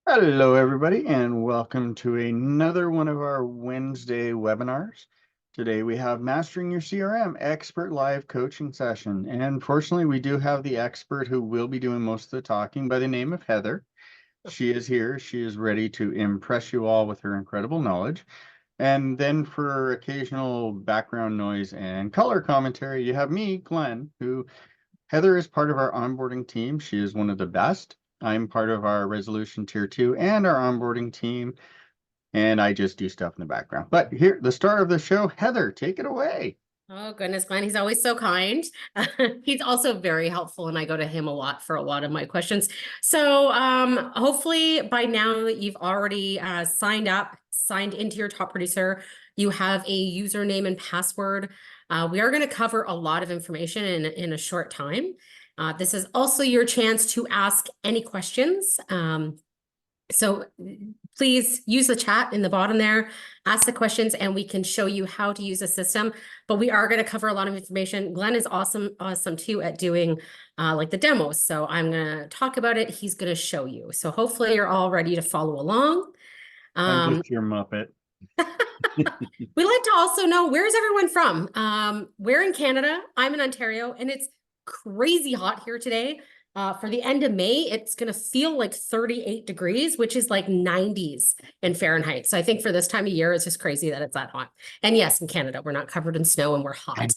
Hello, everybody, and welcome to another one of our Wednesday webinars. Today we have Mastering Your CRM Expert Live Coaching Session. And fortunately, we do have the expert who will be doing most of the talking by the name of Heather. She is here. She is ready to impress you all with her incredible knowledge. And then for occasional background noise and color commentary, you have me, Glenn, who Heather is part of our onboarding team. She is one of the best. I'm part of our resolution tier 2 and our onboarding team, and I just do stuff in the background. But here, the star of the show, Heather, take it away. Oh, goodness, Glenn. He's always so kind. He's also very helpful, and I go to him a lot for a lot of my questions. So hopefully by now you've already signed up, signed into your top producer. You have a username and password. We are going to cover a lot of information in a short time. This is also your chance to ask any questions. So please use the chat in the bottom there, ask the questions, and we can show you how to use the system. But we are going to cover a lot of information. Glenn is awesome too at doing like the demos. So I'm going to talk about it. He's going to show you. So hopefully you're all ready to follow along. I'm just your Muppet. We like to also know, where's everyone from? We're in Canada. I'm in Ontario, and it's crazy hot here today. For the end of May, it's going to feel like 38 degrees, which is like 90s in Fahrenheit. So I think for this time of year, it's just crazy that it's that hot. And yes, in Canada, we're not covered in snow and we're hot.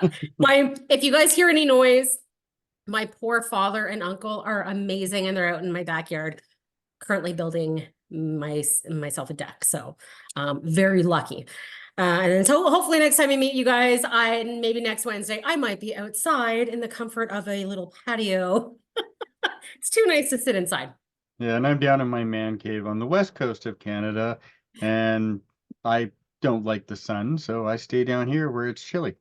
If you guys hear any noise, my poor father and uncle are amazing, and they're out in my backyard currently building myself a deck. So very lucky. And so hopefully next time we meet you guys, maybe next Wednesday, I might be outside in the comfort of a little patio. It's too nice to sit inside. Yeah, and I'm down in my man cave on the west coast of Canada, and I don't like the sun, so I stay down here where it's chilly.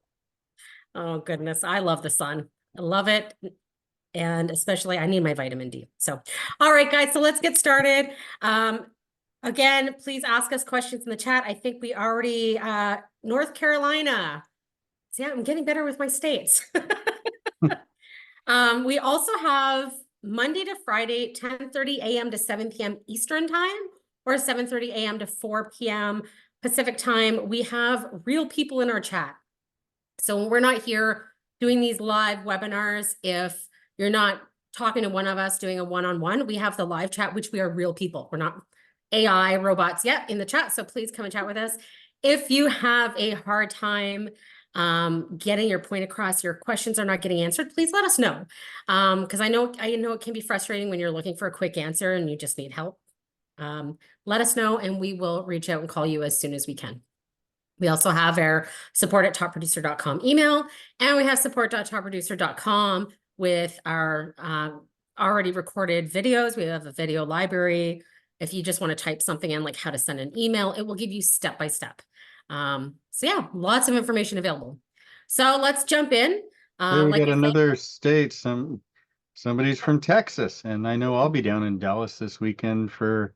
Oh, goodness. I love the sun. I love it. And especially I need my vitamin D. So, all right, guys, so let's get started. Again, please ask us questions in the chat. I think we already, North Carolina. See, I'm getting better with my states. We also have Monday to Friday, 10:30 a.m. to 7 p.m. Eastern time, or 7:30 a.m. to 4 p.m. Pacific time. We have real people in our chat. So when we're not here doing these live webinars, if you're not talking to one of us doing a one-on-one, we have the live chat, which we are real people. We're not AI robots yet in the chat. So please come and chat with us. If you have a hard time getting your point across, your questions are not getting answered, please let us know. Because I know it can be frustrating when you're looking for a quick answer and you just need help. Let us know and we will reach out and call you as soon as we can. We also have our support@topproducer.com email, and we have support.topproducer.com with our already recorded videos. We have a video library. If you just want to type something in, like how to send an email, it will give you step by step. So yeah, lots of information available. So let's jump in. Hey, we Like got I said, another state. Somebody's from Texas, and I know I'll be down in Dallas this weekend for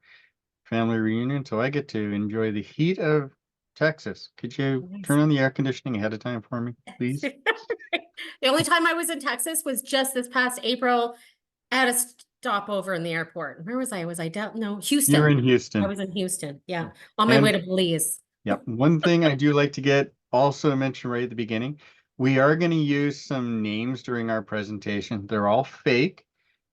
family reunion, so I get to enjoy the heat of Texas. Could you turn on the air conditioning ahead of time for me, please? The only time I was in Texas was just this past April at a stopover in the airport. Where was I? Was I down? No, Houston. You're in I Houston. was in Houston. Yeah. On my way to Belize. Yep. One thing I do like to get also mentioned right at the beginning, we are going to use some names during our presentation. They're all fake.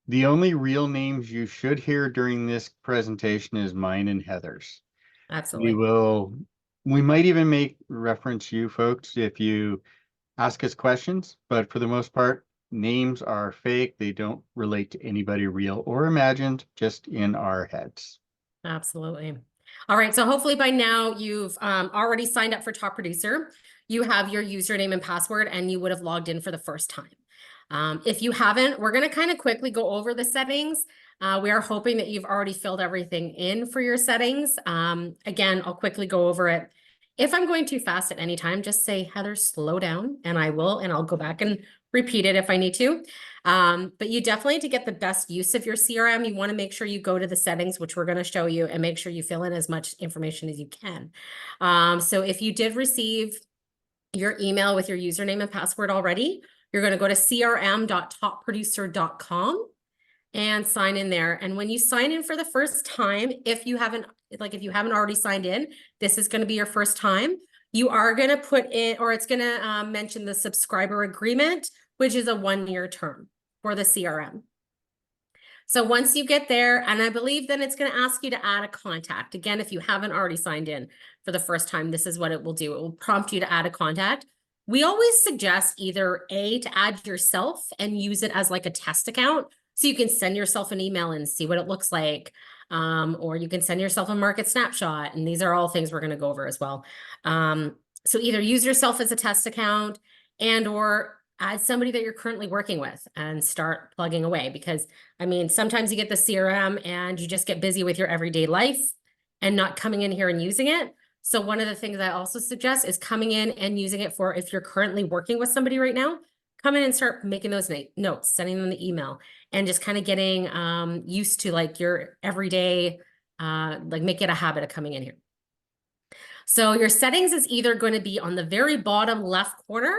The only real names you should hear during this presentation is mine and Heather's. Absolutely. We might even make reference you folks if you ask us questions, but for the most part, names are fake. They don't relate to anybody real or imagined, just in our heads. Absolutely. All right. So hopefully by now you've already signed up for Top Producer. You have your username and password, and you would have logged in for the first time. If you haven't, we're going to kind of quickly go over the settings. We are hoping that you've already filled everything in for your settings. Again, I'll quickly go over it. If I'm going too fast at any time, just say, Heather, slow down, and I will, and I'll go back and repeat it if I need to. But you definitely, to get the best use of your CRM, you want to make sure you go to the settings, which we're going to show you, and make sure you fill in as much information as you can. So if you did receive your email with your username and password already, you're going to go to crm.topproducer.com. and sign in there. And when you sign in for the first time, if you haven't already signed in, this is going to be your first time. You are going to put in, or it's going to mention the subscriber agreement, which is a 1-year term for the CRM. So once you get there, and I believe then it's going to ask you to add a contact. Again, if you haven't already signed in for the first time, this is what it will do. It will prompt you to add a contact. We always suggest either to add yourself and use it as like a test account. So you can send yourself an email and see what it looks like. Or you can send yourself a market snapshot. And these are all things we're going to go over as well. So either use yourself as a test account or add somebody that you're currently working with and start plugging away. Because I mean, sometimes you get the CRM and you just get busy with your everyday life and not coming in here and using it. So one of the things I also suggest is coming in and using it for, if you're currently working with somebody right now, come in and start making those notes, sending them the email, and just kind of getting used to like your everyday, like make it a habit of coming in here. So your settings is either going to be on the very bottom left corner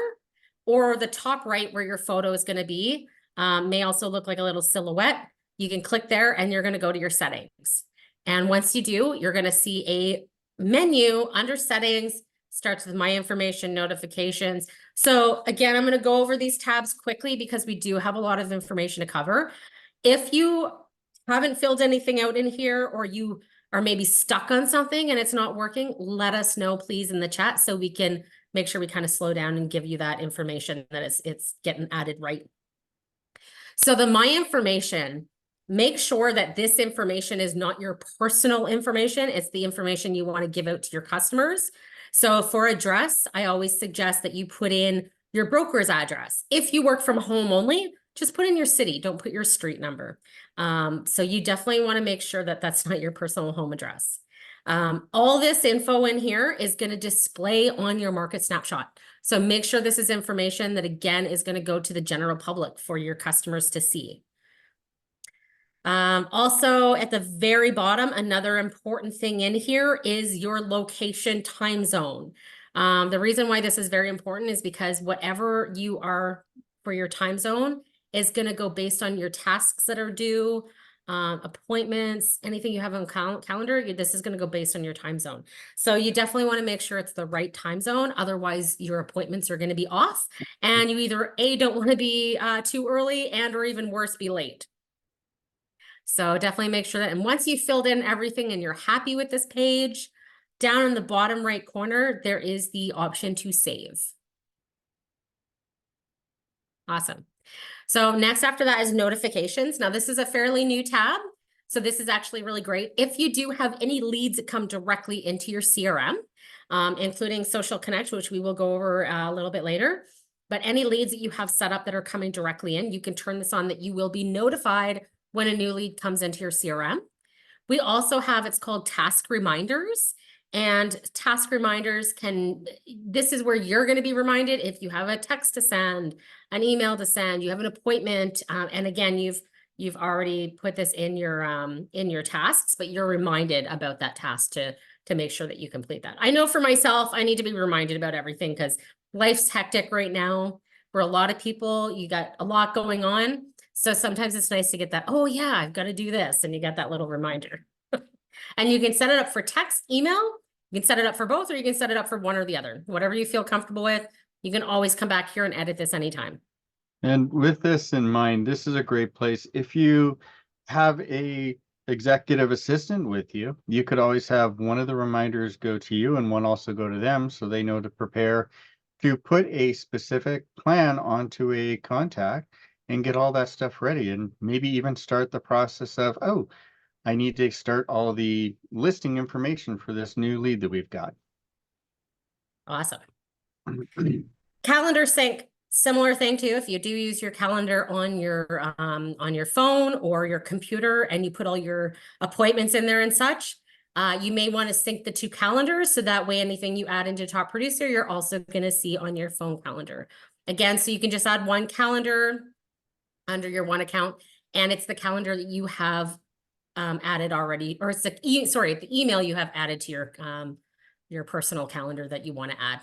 or the top right where your photo is going to be. May also look like a little silhouette. You can click there and you're going to go to your settings. And once you do, you're going to see a menu under settings, starts with my information, notifications. So again, I'm going to go over these tabs quickly because we do have a lot of information to cover. If you haven't filled anything out in here, or you are maybe stuck on something and it's not working, let us know, please, in the chat so we can make sure we kind of slow down and give you that information that it's getting added right. So the my information, make sure that this information is not your personal information. It's the information you want to give out to your customers. So for address, I always suggest that you put in your broker's address. If you work from home only, just put in your city. Don't put your street number. So you definitely want to make sure that that's not your personal home address. All this info in here is going to display on your market snapshot. So make sure this is information that, again, is going to go to the general public for your customers to see. Also, at the very bottom, another important thing in here is your location time zone. The reason why this is very important is because whatever you are for your time zone is going to go based on your tasks that are due, appointments, anything you have on calendar. This is going to go based on your time zone. So you definitely want to make sure it's the right time zone. Otherwise, your appointments are going to be off, and you either don't want to be too early or even worse, be late. So definitely make sure that, and once you've filled in everything and you're happy with this page, down in the bottom right corner, there is the option to save. Awesome. So next after that is notifications. Now this is a fairly new tab. So this is actually really great. If you do have any leads that come directly into your CRM, including Social Connect, which we will go over a little bit later, but any leads that you have set up that are coming directly in, you can turn this on that you will be notified when a new lead comes into your CRM. We also have, it's called task reminders. And task reminders this is where you're going to be reminded if you have a text to send, an email to send, you have an appointment. And again, you've already put this in your tasks, but you're reminded about that task to make sure that you complete that. I know for myself, I need to be reminded about everything because life's hectic right now. For a lot of people, you got a lot going on. So sometimes it's nice to get that, oh yeah, I've got to do this. And you got that little reminder. And you can set it up for text, email. You can set it up for both, or you can set it up for one or the other. Whatever you feel comfortable with, you can always come back here and edit this anytime. And with this in mind, this is a great place. If you have a executive assistant with you, you could always have one of the reminders go to you and one also go to them so they know to prepare to put a specific plan onto a contact and get all that stuff ready, and maybe even start the process of, oh, I need to start all the listing information for this new lead that we've got. Awesome. Calendar sync, similar thing too. If you do use your calendar on your phone or your computer and you put all your appointments in there and such, you may want to sync the two calendars so that way anything you add into Top Producer, you're also going to see on your phone calendar. Again, so you can just add one calendar under your one account, and it's the calendar that you have added already, or it's the email you have added to your personal calendar that you want to add.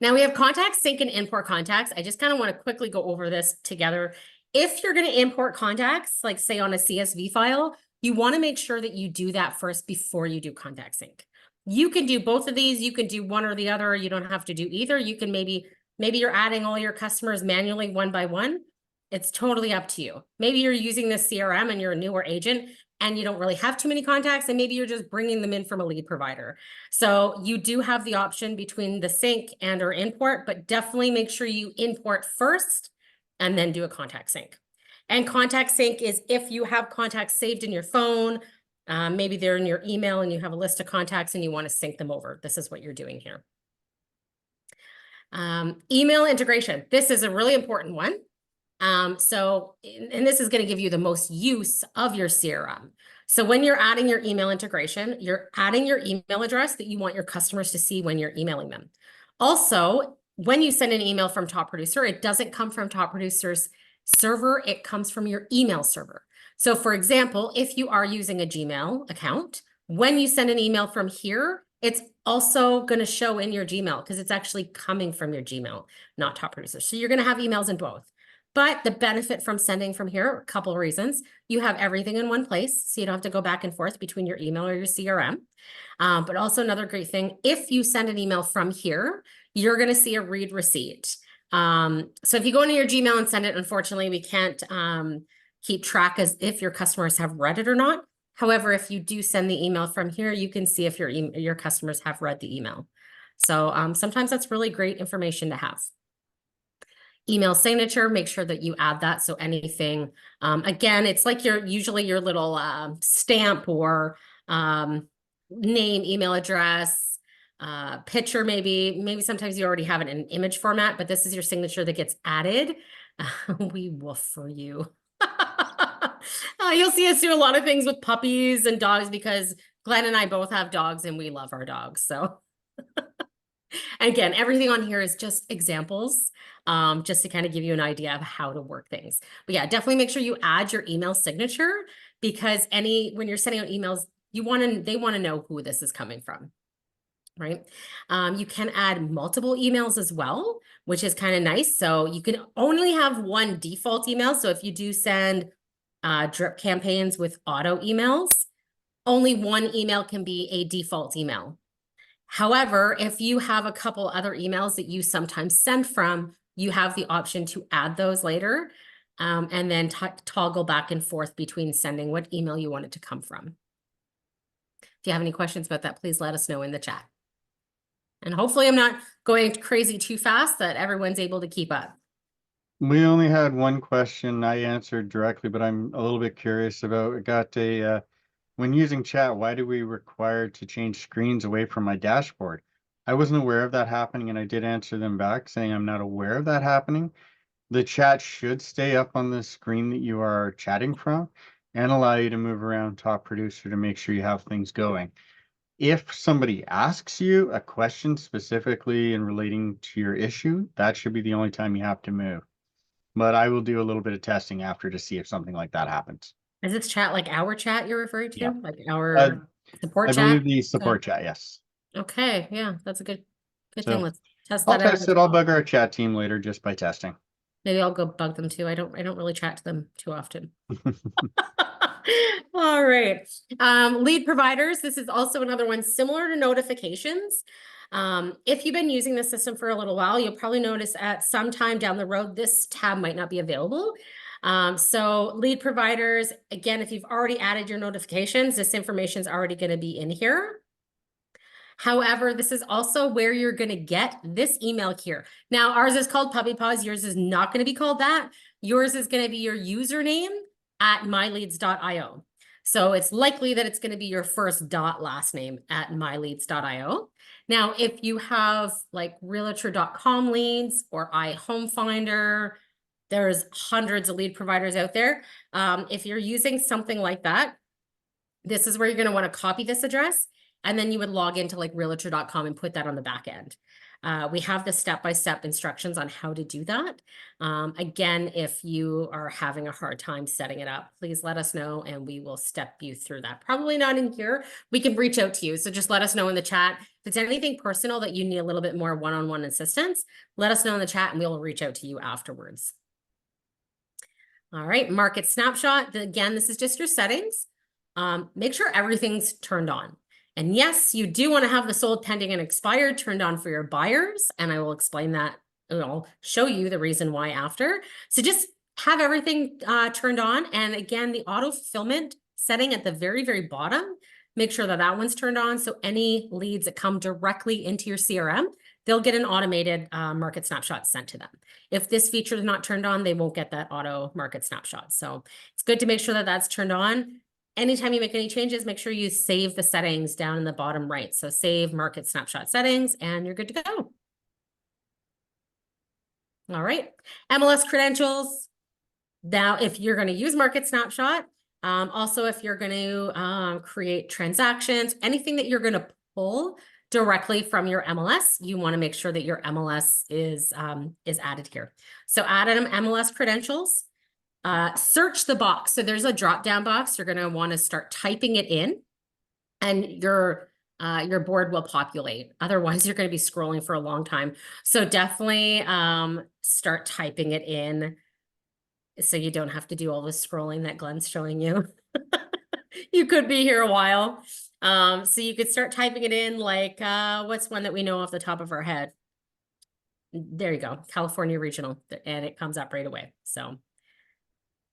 Now we have contacts, sync and import contacts. I just kind of want to quickly go over this together. If you're going to import contacts, like say on a CSV file, you want to make sure that you do that first before you do contact sync. You can do both of these. You can do one or the other. You don't have to do either. You can maybe you're adding all your customers manually one by one. It's totally up to you. Maybe you're using this CRM and you're a newer agent and you don't really have too many contacts, and maybe you're just bringing them in from a lead provider. So you do have the option between the sync and or import, but definitely make sure you import first and then do a contact sync. And contact sync is if you have contacts saved in your phone, maybe they're in your email and you have a list of contacts and you want to sync them over. This is what you're doing here. Email integration. This is a really important one. And this is going to give you the most use of your CRM. So when you're adding your email integration, you're adding your email address that you want your customers to see when you're emailing them. Also, when you send an email from Top Producer, it doesn't come from Top Producer's server, it comes from your email server. So for example, if you are using a Gmail account, when you send an email from here, it's also going to show in your Gmail because it's actually coming from your Gmail, not Top Producer. So you're going to have emails in both. But the benefit from sending from here, a couple of reasons. You have everything in one place, so you don't have to go back and forth between your email or your CRM. But also another great thing, if you send an email from here, you're going to see a read receipt. So if you go into your Gmail and send it, unfortunately, we can't keep track as if your customers have read it or not. However, if you do send the email from here, you can see if your customers have read the email. So sometimes that's really great information to have. Email signature, make sure that you add that. So anything, again, it's like usually your little stamp or name, email address, picture, maybe sometimes you already have it in image format, but this is your signature that gets added. We woof for you. You'll see us do a lot of things with puppies and dogs because Glenn and I both have dogs and we love our dogs. So and again, everything on here is just examples, just to kind of give you an idea of how to work things. But yeah, definitely make sure you add your email signature because when you're sending out emails, they want to know who this is coming from, right? You can add multiple emails as well, which is kind of nice. So you can only have one default email. So if you do send drip campaigns with auto emails, only one email can be a default email. However, if you have a couple other emails that you sometimes send from, you have the option to add those later and then toggle back and forth between sending what email you want it to come from. If you have any questions about that, please let us know in the chat. And hopefully I'm not going crazy too fast that everyone's able to keep up. We only had one question I answered directly, but I'm a little bit curious about, it got when using chat, why do we require to change screens away from my dashboard? I wasn't aware of that happening, and I did answer them back saying I'm not aware of that happening. The chat should stay up on the screen that you are chatting from and allow you to move around Top Producer to make sure you have things going. If somebody asks you a question specifically in relating to your issue, that should be the only time you have to move. But I will do a little bit of testing after to see if something like that happens. Is this chat like our chat you're referring to? Yeah. Like our support I chat? believe the support chat, yes. Okay, yeah, that's a good So, thing. Let's test I'll that out. test it. I'll bug our chat team later just by testing. Maybe I'll go bug them too. I don't really chat to them too often. All right. Lead providers. This is also another one similar to notifications. If you've been using the system for a little while, you'll probably notice at some time down the road, this tab might not be available. So lead providers, again, if you've already added your notifications, this information is already going to be in here. However, this is also where you're going to get this email here. Now, ours is called Puppy Paws. Yours is not going to be called that. Yours is going to be your username at myleads.io. So it's likely that it's going to be your first last name at myleads.io. Now, if you have like realtor.com leads or iHomeFinder, there's hundreds of lead providers out there. If you're using something like that, this is where you're going to want to copy this address. And then you would log into like realtor.com and put that on the back end. We have the step-by-step instructions on how to do that. Again, if you are having a hard time setting it up, please let us know and we will step you through that. Probably not in here. We can reach out to you. So just let us know in the chat. If it's anything personal that you need a little bit more one-on-one assistance, let us know in the chat and we'll reach out to you afterwards. All right, market snapshot. Again, this is just your settings. Make sure everything's turned on. And yes, you do want to have the sold, pending, and expired turned on for your buyers. And I will explain that. I'll show you the reason why after. So just have everything turned on. And again, the auto fulfillment setting at the very, very bottom, make sure that that one's turned on. So any leads that come directly into your CRM, they'll get an automated market snapshot sent to them. If this feature is not turned on, they won't get that auto market snapshot. So it's good to make sure that that's turned on. Anytime you make any changes, make sure you save the settings down in the bottom right. So save market snapshot settings and you're good to go. All right, MLS credentials. Now, if you're going to use market snapshot, also if you're going to create transactions, anything that you're going to pull directly from your MLS, you want to make sure that your MLS is added here. So add an MLS credentials. Search the box. So there's a drop-down box. You're going to want to start typing it in, and your board will populate. Otherwise, you're going to be scrolling for a long time. So definitely start typing it in, so you don't have to do all the scrolling that Glen's showing you. You could be here a while. So you could start typing it in, like what's one that we know off the top of our head? There you go, California Regional, and it comes up right away. So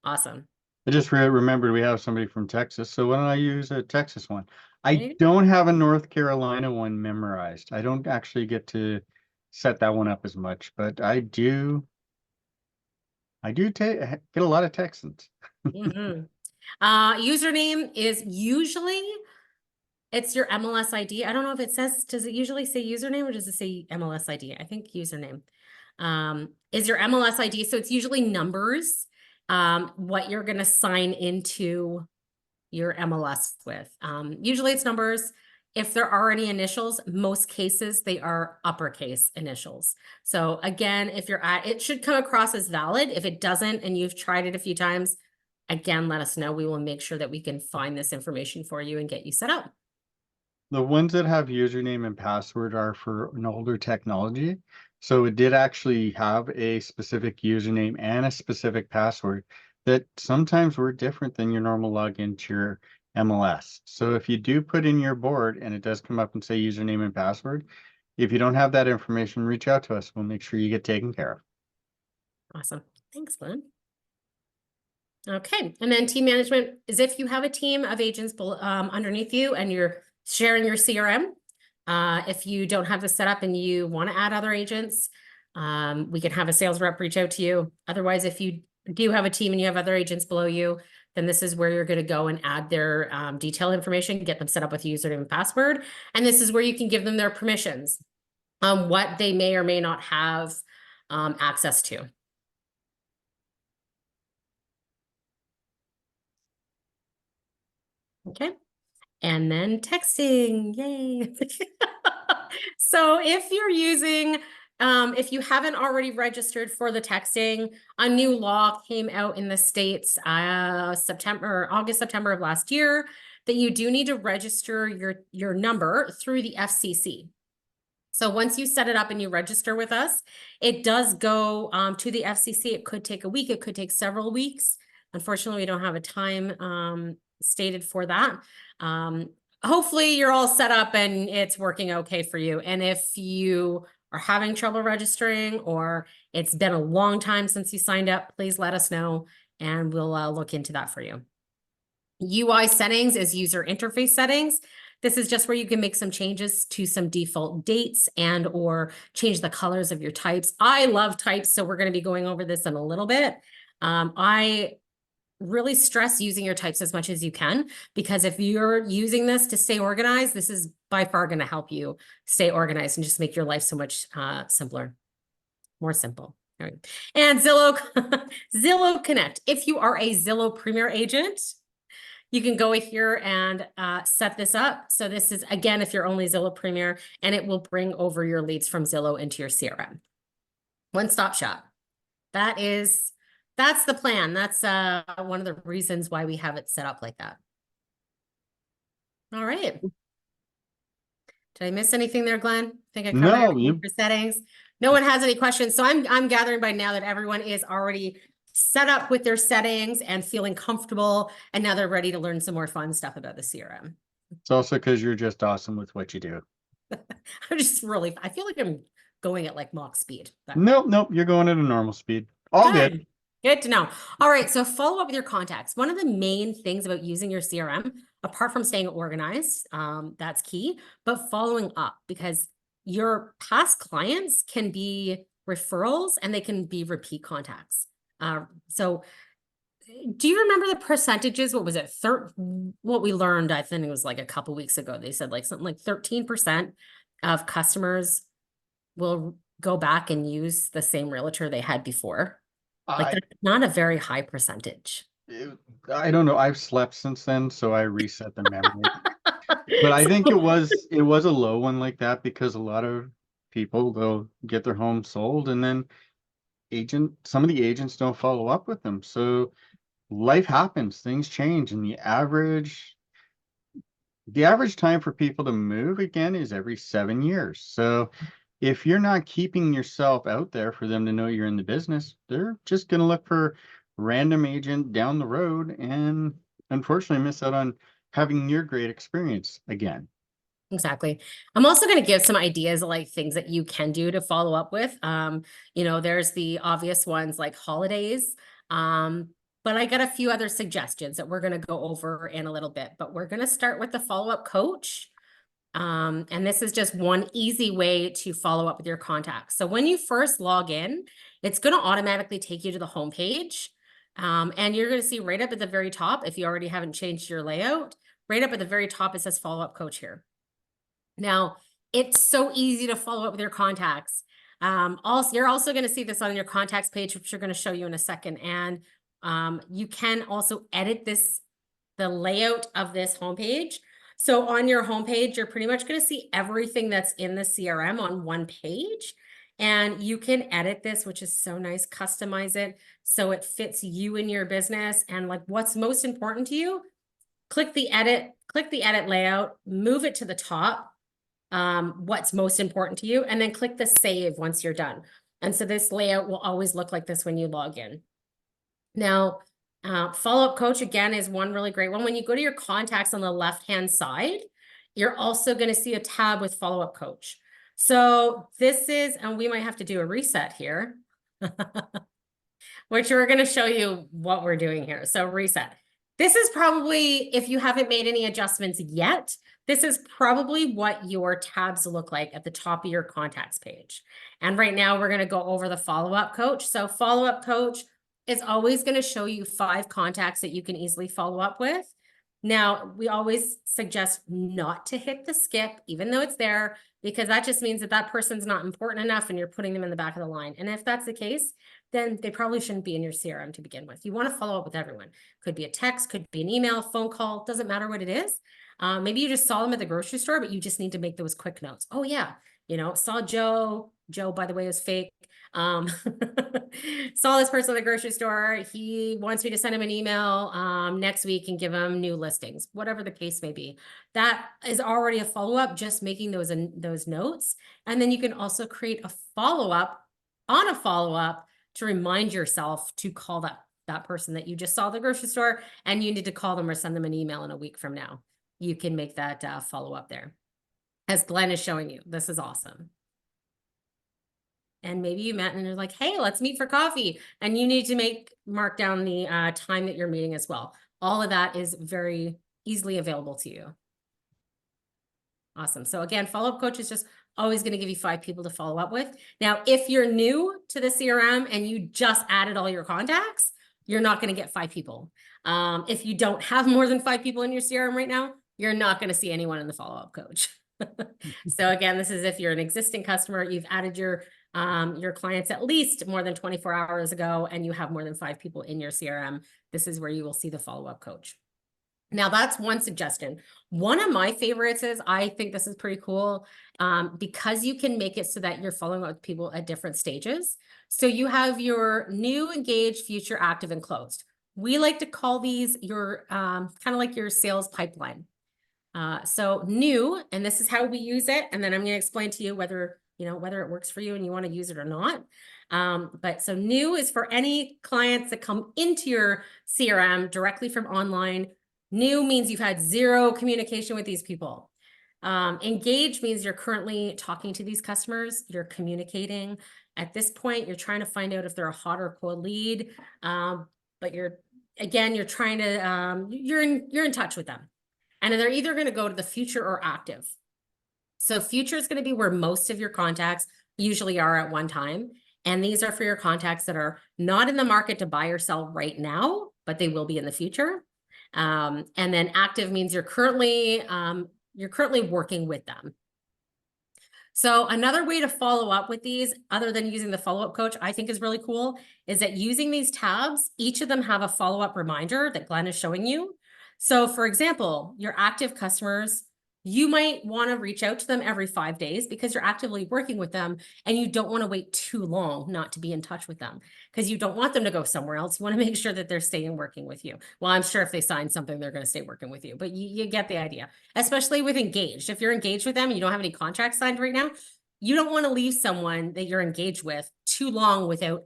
awesome. I just remembered we have somebody from Texas, so why don't I use a Texas one? I Right. don't have a North Carolina one memorized. I don't actually get to set that one up as much, but I do get a lot of Texans. Mm-hmm. Username is usually, it's your MLS ID. I don't know if it says, does it usually say username or does it say MLS ID? I think username is your MLS ID. So it's usually numbers, what you're going to sign into your MLS with. Usually it's numbers. If there are any initials, most cases they are uppercase initials. So again, if you're at, it should come across as valid. If it doesn't and you've tried it a few times, again, let us know. We will make sure that we can find this information for you and get you set up. The ones that have username and password are for an older technology. So it did actually have a specific username and a specific password that sometimes were different than your normal login to your MLS. So if you do put in your board and it does come up and say username and password, if you don't have that information, reach out to us. We'll make sure you get taken care of. Awesome. Thanks, Glenn. Okay, and then team management is if you have a team of agents underneath you and you're sharing your CRM. If you don't have this set up and you want to add other agents, we can have a sales rep reach out to you. Otherwise, if you do have a team and you have other agents below you, then this is where you're going to go and add their detailed information, get them set up with username and password. And this is where you can give them their permissions, what they may or may not have access to. Okay. And then texting, yay. So if you're using, if you haven't already registered for the texting, a new law came out in the States August, September of last year, that you do need to register your number through the FCC. So once you set it up and you register with us, it does go to the FCC. It could take a week, it could take several weeks. Unfortunately, we don't have a time stated for that. Hopefully you're all set up and it's working okay for you. And if you are having trouble registering or it's been a long time since you signed up, please let us know and we'll look into that for you. UI settings is user interface settings. This is just where you can make some changes to some default dates and or change the colors of your types. I love types, so we're going to be going over this in a little bit. I really stress using your types as much as you can, because if you're using this to stay organized, this is by far going to help you stay organized and just make your life so much simpler, more simple. All right. And Zillow, Zillow Connect. If you are a Zillow Premier agent, you can go here and set this up. So this is, again, if you're only Zillow Premier, and it will bring over your leads from Zillow into your CRM. One-stop shop. That's the plan. That's one of the reasons why we have it set up like that. All right. Did I miss anything there, Glenn? I think I covered everything for settings. No one has any questions. So I'm gathering by now that everyone is already set up with their settings and feeling comfortable. And now they're ready to learn some more fun stuff about the CRM. It's also because you're just awesome with what you do. I'm just really, I feel like I'm going at like Mach speed. But Nope, you're going at a normal speed. All good. Good to know. All right, so follow up with your contacts. One of the main things about using your CRM, apart from staying organized, that's key, but following up, because your past clients can be referrals and they can be repeat contacts. So do you remember the percentages? What was it? What we learned, I think it was like a couple weeks ago. They said like something like 13% of customers will go back and use the same realtor they had before. Like I that's not a very high percentage. I don't know. I've slept since then, so I reset the memory. But I think it So, was a low one like that because a lot of people they'll get their home sold and then some of the agents don't follow up with them. So life happens, things change, and the average time for people to move again is every 7 years. So if you're not keeping yourself out there for them to know you're in the business, they're just going to look for random agent down the road and unfortunately miss out on having your great experience again. exactly. I'm also going to give some ideas of like things that you can do to follow up with. There's the obvious ones like holidays. But I got a few other suggestions that we're going to go over in a little bit, but we're going to start with the follow-up coach. And this is just one easy way to follow up with your contacts. So when you first log in, it's going to automatically take you to the homepage. And you're going to see right up at the very top, if you already haven't changed your layout, right up at the very top, it says follow-up coach here. Now, it's so easy to follow up with your contacts. You're also going to see this on your contacts page, which you're going to show you in a second. And you can also edit the layout of this homepage. So on your homepage, you're pretty much going to see everything that's in the CRM on one page. And you can edit this, which is so nice, customize it so it fits you and your business. And like what's most important to you, click the edit layout, move it to the top, what's most important to you, and then click the save once you're done. And so this layout will always look like this when you log in. Now, follow-up coach, again, is one really great one. When you go to your contacts on the left-hand side, you're also going to see a tab with follow-up coach. So this is, and we might have to do a reset here, which we're going to show you what we're doing here. So reset. This is probably, if you haven't made any adjustments yet, this is probably what your tabs look like at the top of your contacts page. And right now we're going to go over the follow-up coach. So follow-up coach is always going to show you 5 contacts that you can easily follow up with. Now, we always suggest not to hit the skip, even though it's there, because that just means that that person's not important enough and you're putting them in the back of the line. And if that's the case, then they probably shouldn't be in your CRM to begin with. You want to follow up with everyone. Could be a text, could be an email, phone call, doesn't matter what it is. Maybe you just saw them at the grocery store, but you just need to make those quick notes. Oh yeah, saw Joe. Joe, by the way, is fake. Saw this person at the grocery store. He wants me to send him an email next week and give him new listings, whatever the case may be. That is already a follow-up, just making those notes. And then you can also create a follow-up on a follow-up to remind yourself to call that person that you just saw at the grocery store, and you need to call them or send them an email in a week from now. You can make that follow-up there. As Glenn is showing you, this is awesome. And maybe you met and you're like, hey, let's meet for coffee. And you need to mark down the time that you're meeting as well. All of that is very easily available to you. Awesome. So again, follow-up coach is just always going to give you 5 people to follow up with. Now, if you're new to the CRM and you just added all your contacts, you're not going to get 5 people. If you don't have more than 5 people in your CRM right now, you're not going to see anyone in the follow-up coach. So again, this is if you're an existing customer, you've added your clients at least more than 24 hours ago, and you have more than 5 people in your CRM. This is where you will see the follow-up coach. Now, that's one suggestion. One of my favorites is, I think this is pretty cool because you can make it so that you're following up with people at different stages. So you have your new, engaged, future, active, and closed. We like to call these your kind of like your sales pipeline. So new, and this is how we use it. And then I'm going to explain to you whether it works for you and you want to use it or not. But so new is for any clients that come into your CRM directly from online. New means you've had zero communication with these people. Engage means you're currently talking to these customers, you're communicating. At this point, you're trying to find out if they're a hot or cold lead, but you're trying to, you're in touch with them. And they're either going to go to the future or active. So future is going to be where most of your contacts usually are at one time. And these are for your contacts that are not in the market to buy or sell right now, but they will be in the future. And then active means you're currently working with them. So another way to follow up with these, other than using the follow-up coach, I think is really cool, is that using these tabs, each of them have a follow-up reminder that Glen is showing you. So for example, your active customers, you might want to reach out to them every 5 days because you're actively working with them and you don't want to wait too long not to be in touch with them because you don't want them to go somewhere else. You want to make sure that they're staying working with you. Well, I'm sure if they sign something, they're going to stay working with you, but you get the idea, especially with engaged. If you're engaged with them and you don't have any contracts signed right now, you don't want to leave someone that you're engaged with too long without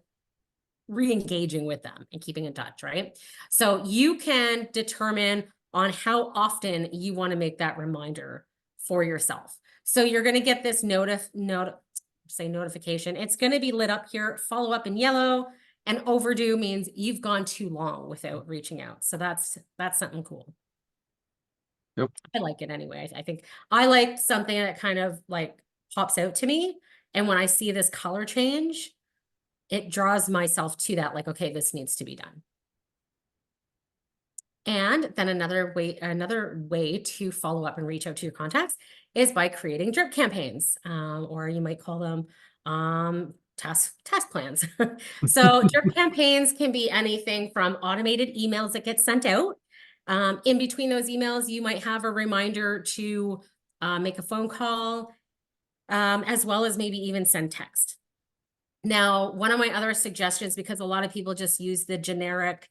re-engaging with them and keeping in touch, right? So you can determine on how often you want to make that reminder for yourself. So you're going to get this notification. It's going to be lit up here, follow up in yellow, and overdue means you've gone too long without reaching out. So that's something cool. Yep. I like it anyway. I think I like something that kind of like pops out to me. And when I see this color change, it draws myself to that, like, okay, this needs to be done. And then another way to follow up and reach out to your contacts is by creating drip campaigns, or you might call them task plans. So drip campaigns can be anything from automated emails that get sent out. In between those emails, you might have a reminder to make a phone call, as well as maybe even send text. Now, one of my other suggestions, because a lot of people just use the generic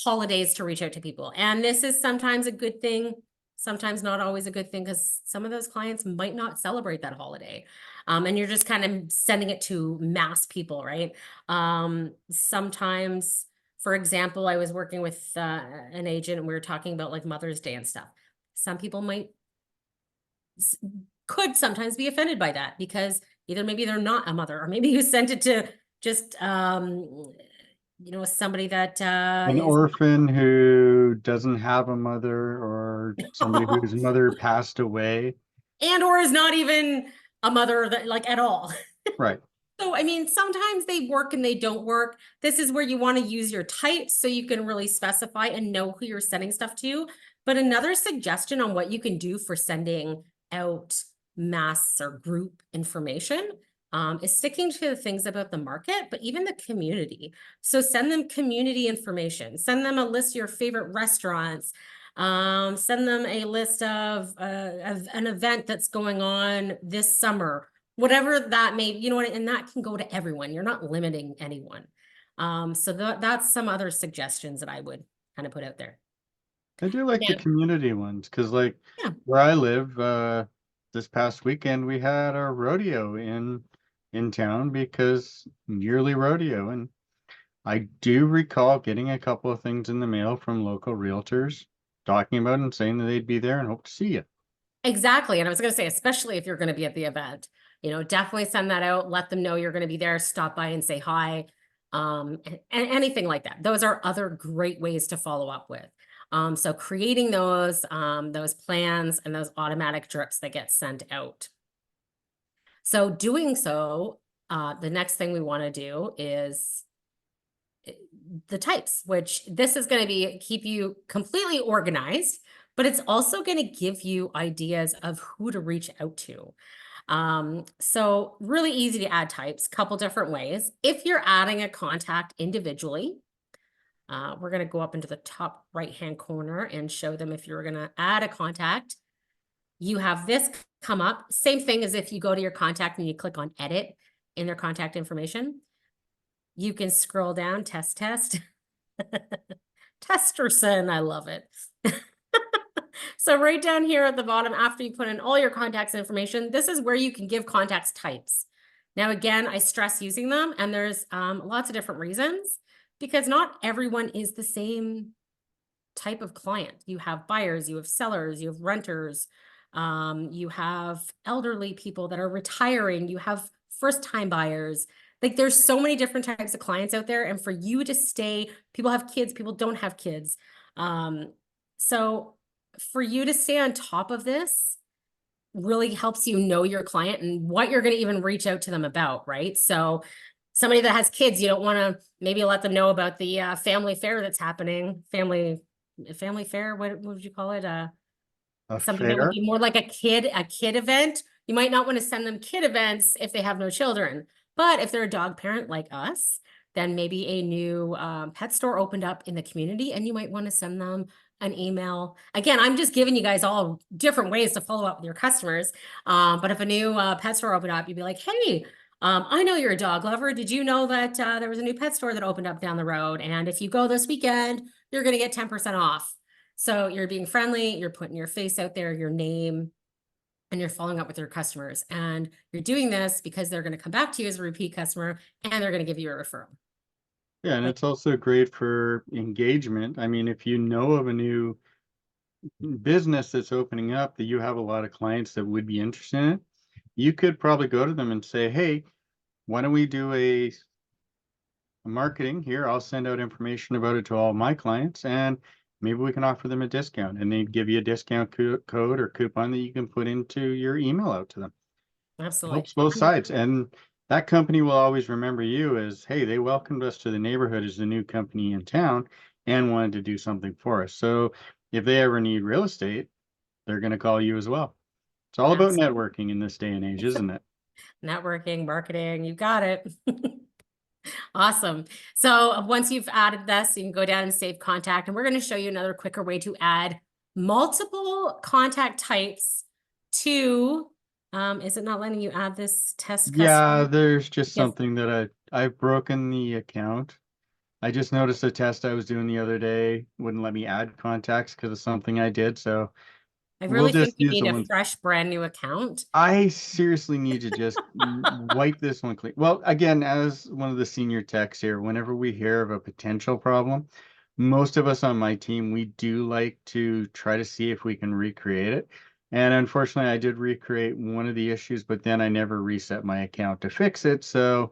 holidays to reach out to people. And this is sometimes a good thing, sometimes not always a good thing, because some of those clients might not celebrate that holiday. And you're just kind of sending it to mass people, right? Sometimes, for example, I was working with an agent and we were talking about like Mother's Day and stuff. Some people could sometimes be offended by that because either maybe they're not a mother, or maybe you sent it to just somebody that An is orphan who doesn't have a mother, or somebody whose mother passed away. and or is not even a mother that like at all. Right. So, I mean, sometimes they work and they don't work. This is where you want to use your types so you can really specify and know who you're sending stuff to. But another suggestion on what you can do for sending out mass or group information is sticking to the things about the market, but even the community. So send them community information, send them a list of your favorite restaurants, send them a list of an event that's going on this summer, whatever that may, and that can go to everyone. You're not limiting anyone. So that's some other suggestions that I would kind of put out there. I do like the community ones because, like, Yeah. where I live, this past weekend we had our rodeo in town, because yearly rodeo, and I do recall getting a couple of things in the mail from local realtors talking about and saying that they'd be there and hope to see you. Exactly. And I was going to say, especially if you're going to be at the event, definitely send that out, let them know you're going to be there, stop by and say hi, and anything like that. Those are other great ways to follow up with. So creating those plans and those automatic drips that get sent out. So doing so, the next thing we want to do is the types, which this is going to keep you completely organized, but it's also going to give you ideas of who to reach out to. So really easy to add types, couple different ways. If you're adding a contact individually, we're going to go up into the top right-hand corner and show them if you're going to add a contact. You have this come up, same thing as if you go to your contact and you click on edit in their contact information. You can scroll down, test. Testerson, I love it. So right down here at the bottom, after you put in all your contacts information, this is where you can give contacts types. Now, again, I stress using them, and there's lots of different reasons, because not everyone is the same type of client. You have buyers, you have sellers, you have renters, you have elderly people that are retiring, you have first-time buyers. Like, there's so many different types of clients out there, and for you to stay, people have kids, people don't have kids. So for you to stay on top of this really helps you know your client and what you're going to even reach out to them about, right? So somebody that has kids, you don't want to maybe let them know about the family fair that's happening. Family fair, what would you call it? A Something that would fair? be more like a kid event. You might not want to send them kid events if they have no children. But if they're a dog parent like us, then maybe a new pet store opened up in the community, and you might want to send them an email. Again, I'm just giving you guys all different ways to follow up with your customers. But if a new pet store opened up, you'd be like, hey, I know you're a dog lover. Did you know that there was a new pet store that opened up down the road? And if you go this weekend, you're going to get 10% off. So you're being friendly, you're putting your face out there, your name, and you're following up with your customers. And you're doing this because they're going to come back to you as a repeat customer, and they're going to give you a referral. Yeah, and Like, it's also great for engagement. I mean, if you know of a new business that's opening up that you have a lot of clients that would be interested in it, you could probably go to them and say, hey, why don't we do a marketing here? I'll send out information about it to all my clients, and maybe we can offer them a discount, and they'd give you a discount code or coupon that you can put into your email out to them. absolutely. Helps both sides. And that company will always remember you as, hey, they welcomed us to the neighborhood as a new company in town and wanted to do something for us. So if they ever need real estate, they're going to call you as well. It's all about Absolutely. networking in this day and age, isn't it? Networking, marketing, you got it. Awesome. So once you've added this, you can go down and save contact. And we're going to show you another quicker way to add multiple contact types to, is it not letting you add this test Yeah, custom? there's just Because something that I've broken the account. I just noticed a test I was doing the other day wouldn't let me add contacts because of something I did. So I we'll really think just you use need the a one. fresh, brand new account. I seriously need to just wipe this one clean. Well, again, as one of the senior techs here, whenever we hear of a potential problem, most of us on my team, we do like to try to see if we can recreate it. And unfortunately, I did recreate one of the issues, but then I never reset my account to fix it. So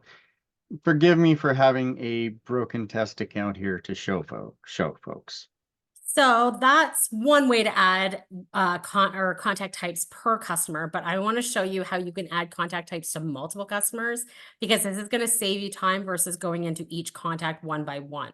forgive me for having a broken test account here to show folks. So that's one way to add contact types per customer, but I want to show you how you can add contact types to multiple customers, because this is going to save you time versus going into each contact one by one.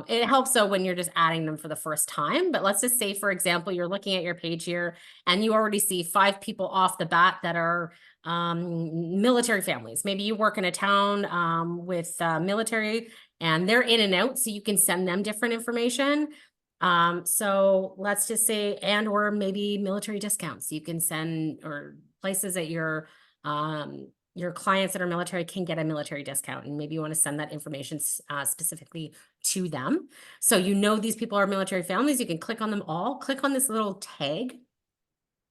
It helps though when you're just adding them for the first time, but let's just say, for example, you're looking at your page here and you already see 5 people off the bat that are military families. Maybe you work in a town with military and they're in and out, so you can send them different information. So let's just say, and or maybe military discounts you can send, or places that your clients that are military can get a military discount, and maybe you want to send that information specifically to them. So you know these people are military families. You can click on them all. Click on this little tag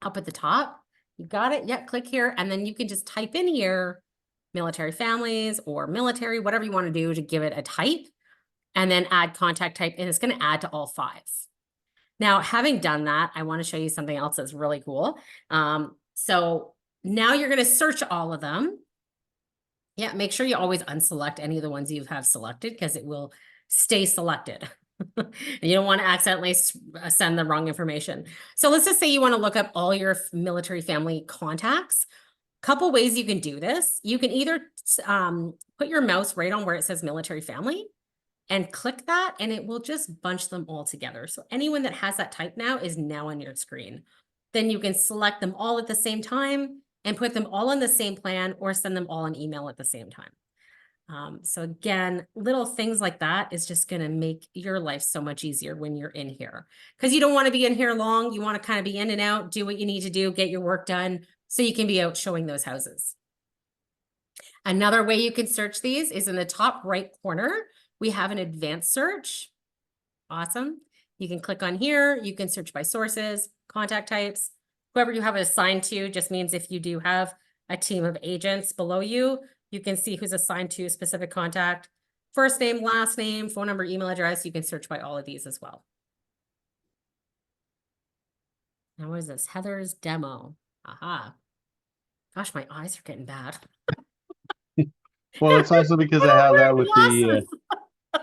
up at the top. You got it. Yep. Click here, and then you can just type in here military families or military, whatever you want to do to give it a type, and then add contact type, and it's going to add to all 5. Now, having done that, I want to show you something else that's really cool. So now you're going to search all of them. Yeah, make sure you always unselect any of the ones you have selected, because it will stay selected. And you don't want to accidentally send the wrong information. So let's just say you want to look up all your military family contacts. Couple ways you can do this. You can either put your mouse right on where it says military family and click that, and it will just bunch them all together. So anyone that has that type now is now on your screen. Then you can select them all at the same time and put them all on the same plan, or send them all an email at the same time. So again, little things like that is just going to make your life so much easier when you're in here, because you don't want to be in here long. You want to kind of be in and out, do what you need to do, get your work done, so you can be out showing those houses. Another way you can search these is in the top right corner. We have an advanced search. Awesome. You can click on here. You can search by sources, contact types. Whoever you have it assigned to just means if you do have a team of agents below you. You can see who's assigned to a specific contact, first name, last name, phone number, email address. You can search by all of these as well. Now, what is this? Heather's demo. Aha. Gosh, my eyes are getting bad. Well, it's also because I have that with the, Glasses.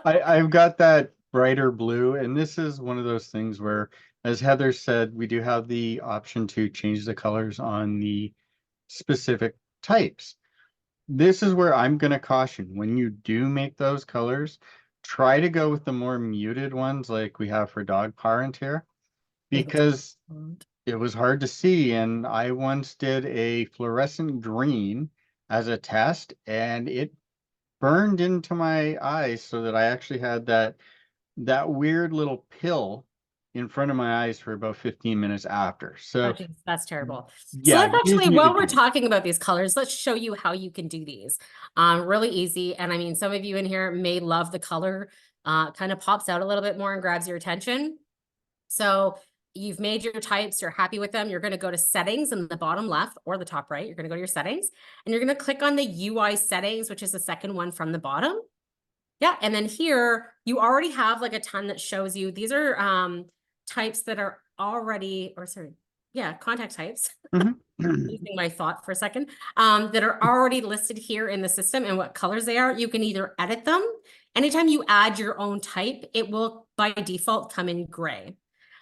I've got that brighter blue, and this is one of those things where, as Heather said, we do have the option to change the colors on the specific types. This is where I'm going to caution. When you do make those colors, try to go with the more muted ones like we have for dog parent here, because it was hard to see. And I once did a fluorescent green as a test, and it burned into my eyes so that I actually had that weird little pill in front of my eyes for about 15 minutes after. Oh, So geez, that's terrible. So yeah, let's use actually, while muted we're green. talking about these colors, let's show you how you can do these. Really easy. And I mean, some of you in here may love the color, kind of pops out a little bit more and grabs your attention. So you've made your types, you're happy with them. You're going to go to settings in the bottom left or the top right. You're going to go to your settings and you're going to click on the UI settings, which is the second one from the bottom. Yeah. And then here you already have like a ton that shows you, these are types that are already, or sorry, yeah, contact types. Losing my thought for a second, that are already listed here in the system and what colors they are. You can either edit them. Anytime you add your own type, it will by default come in gray.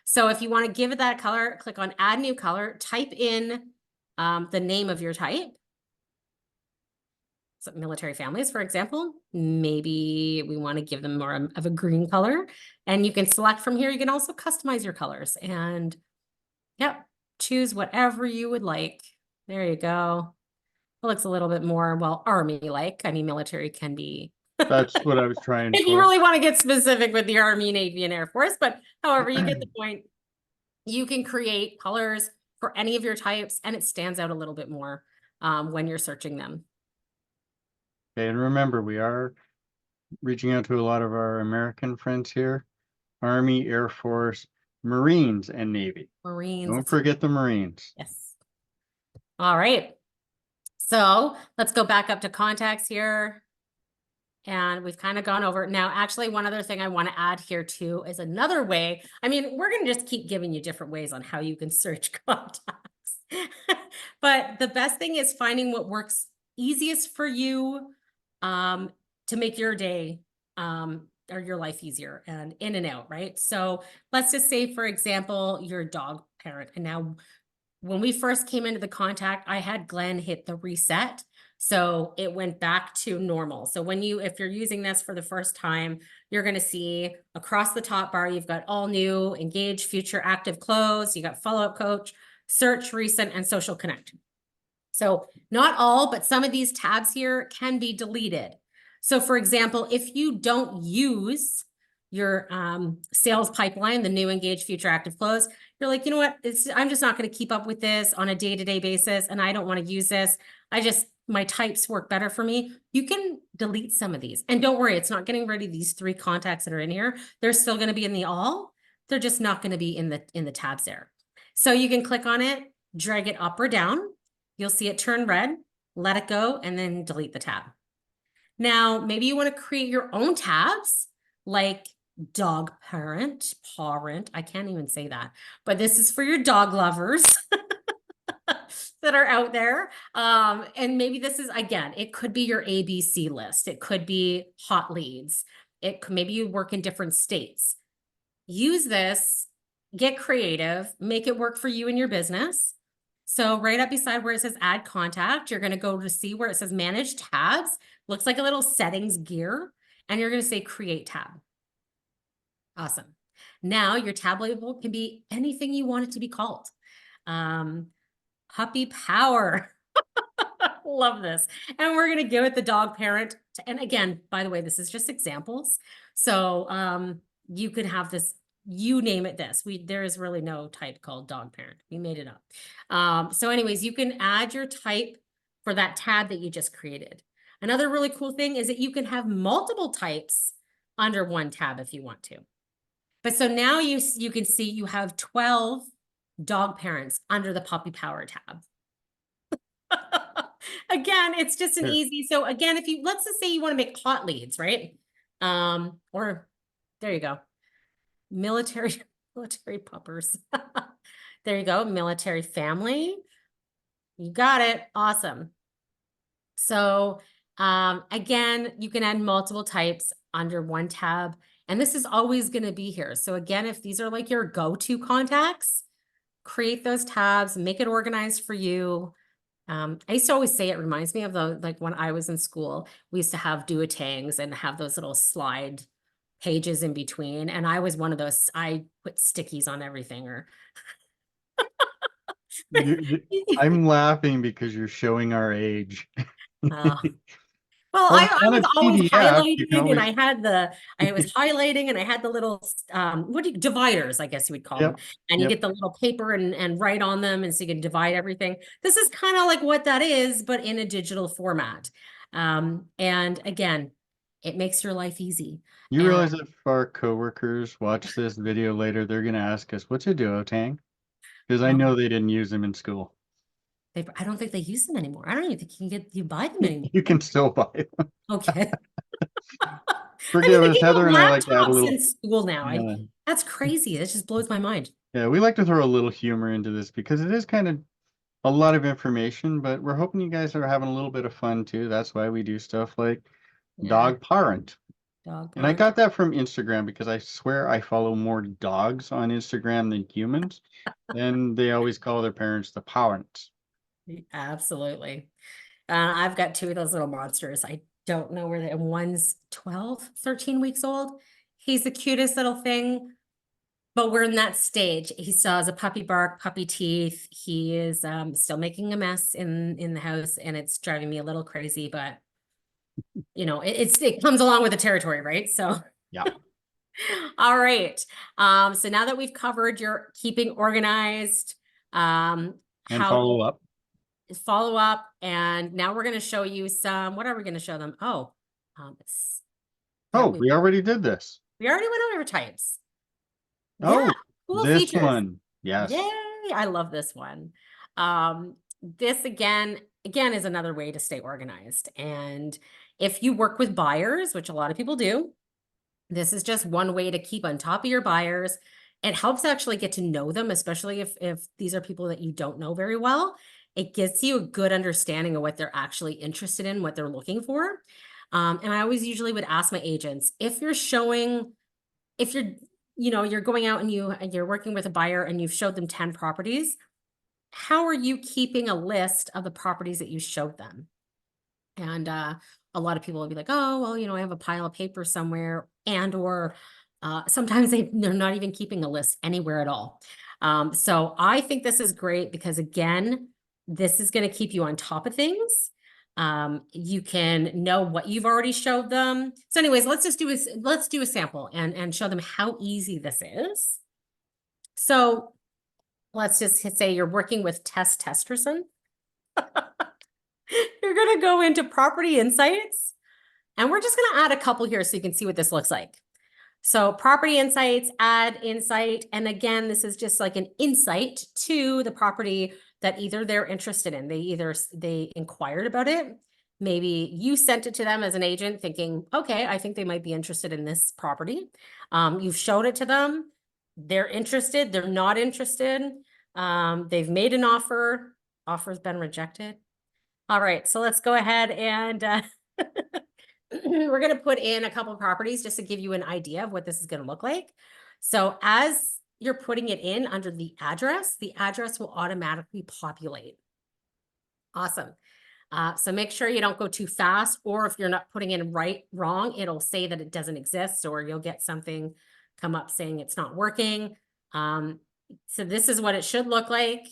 So if you want to give it that color, click on add new color, type in the name of your type. So military families, for example, maybe we want to give them more of a green color, and you can select from here. You can also customize your colors and yep, choose whatever you would like. There you go. It looks a little bit more, well, army-like. I mean, military can be. That's what I was trying If you for. really want to get specific with the Army, Navy, and Air Force, but however, you get the point. You can create colors for any of your types, and it stands out a little bit more when you're searching them. Okay, and remember, we are reaching out to a lot of our American friends here, Army, Air Force, Marines, and Navy. Marines. Don't forget the Marines. Yes. All right. So let's go back up to contacts here. And we've kind of gone over it. Now, actually, one other thing I want to add here too is another way. I mean, we're going to just keep giving you different ways on how you can search contacts. But the best thing is finding what works easiest for you to make your day or your life easier and in and out, right? So let's just say, for example, you're a dog parent. And now when we first came into the contact, I had Glenn hit the reset. So it went back to normal. So if you're using this for the first time, you're going to see across the top bar, you've got all new, engage, future, active, close. You got follow-up coach, search, recent, and social connect. So not all, but some of these tabs here can be deleted. So for example, if you don't use your sales pipeline, the new, engage, future, active, close, you're like, you know what, I'm just not going to keep up with this on a day-to-day basis, and I don't want to use this. My types work better for me. You can delete some of these. And don't worry, it's not getting rid of these 3 contacts that are in here. They're still going to be in the all. They're just not going to be in the tabs there. So you can click on it, drag it up or down. You'll see it turn red, let it go, and then delete the tab. Now, maybe you want to create your own tabs like dog parent. I can't even say that, but this is for your dog lovers that are out there. And maybe this is, again, it could be your ABC list. It could be hot leads. Maybe you work in different states. Use this, get creative, make it work for you and your business. So right up beside where it says add contact, you're going to go to see where it says manage tabs. Looks like a little settings gear, and you're going to say create tab. Awesome. Now your tab label can be anything you want it to be called. Puppy power. Love this. And we're going to give it the dog parent. And again, by the way, this is just examples. So you could have this, you name it this. There is really no type called dog parent. We made it up. So anyways, you can add your type for that tab that you just created. Another really cool thing is that you can have multiple types under one tab if you want to. But so now you can see you have 12 dog parents under the puppy power tab. Again, it's just an Sure. easy. So again, if you, let's just say you want to make hot leads, right? Or there you go. Military, military puppers. There you go. Military family. You got it. Awesome. So again, you can add multiple types under one tab, and this is always going to be here. So again, if these are like your go-to contacts, create those tabs, make it organized for you. I used to always say it reminds me of like when I was in school, we used to have duotangs and have those little slide pages in between. And I was one of those, I put stickies on everything or I'm laughing because you're showing our age. uh, well, Well, I on a was always PDF, you can highlighting and always, I was highlighting and I had the little, what do you, dividers, I guess you would call them. yep, And you yep. get the little paper and write on them. And so you can divide everything. This is kind of like what that is, but in a digital format. And again, it makes your life easy. You And realize if our coworkers watch this video later, they're going to ask us, what's a duotang? Because I know they didn't use them in school. I don't think they use them anymore. I don't even think you buy them anymore. You can still buy them. Okay. I mean, Forgive they us. give Heather you and I like to add a laptops little, in school now. yeah, That's crazy. That just blows my mind. yeah, we like to throw a little humor into this because it is kind of a lot of information, but we're hoping you guys are having a little bit of fun too. That's why we do stuff like Yeah. dog parent. Dog And I parent. got that from Instagram because I swear I follow more dogs on Instagram than humans. And they always call their parents the parents. Absolutely. I've got two of those little monsters. I don't know where they, one's 12, 13 weeks old. He's the cutest little thing, but we're in that stage. He still has a puppy bark, puppy teeth. He is still making a mess in the house, and it's driving me a little crazy, but you know, it comes along with the territory, right? So Yeah. all right. So now that we've covered your keeping organized, And how follow up. follow up, and now we're going to show you some, what are we going to show them? Oh, yeah, Oh, we already did this. we already went over types. Yeah, Oh, cool this features. one. Yes. Yay, I love this one. This again is another way to stay organized. And if you work with buyers, which a lot of people do, this is just one way to keep on top of your buyers. It helps actually get to know them, especially if these are people that you don't know very well. It gives you a good understanding of what they're actually interested in, what they're looking for. And I always usually would ask my agents, if you're showing, if you're, you know, you're going out and you're working with a buyer and you've showed them 10 properties, how are you keeping a list of the properties that you showed them? And a lot of people will be like, oh, well, you know, I have a pile of paper somewhere, and or sometimes they're not even keeping a list anywhere at all. So I think this is great because again, this is going to keep you on top of things. You can know what you've already showed them. So anyways, let's do a sample and show them how easy this is. So let's just say you're working with Tess Testerson. You're going to go into property insights, and we're just going to add a couple here so you can see what this looks like. So property insights, add insight. And again, this is just like an insight to the property that either they're interested in. They inquired about it. Maybe you sent it to them as an agent thinking, okay, I think they might be interested in this property. You've showed it to them. They're interested. They're not interested. They've made an offer. Offer's been rejected. All right, so let's go ahead and we're going to put in a couple of properties just to give you an idea of what this is going to look like. So as you're putting it in under the address will automatically populate. Awesome. So make sure you don't go too fast, or if you're not putting in wrong, it'll say that it doesn't exist, or you'll get something come up saying it's not working. So this is what it should look like.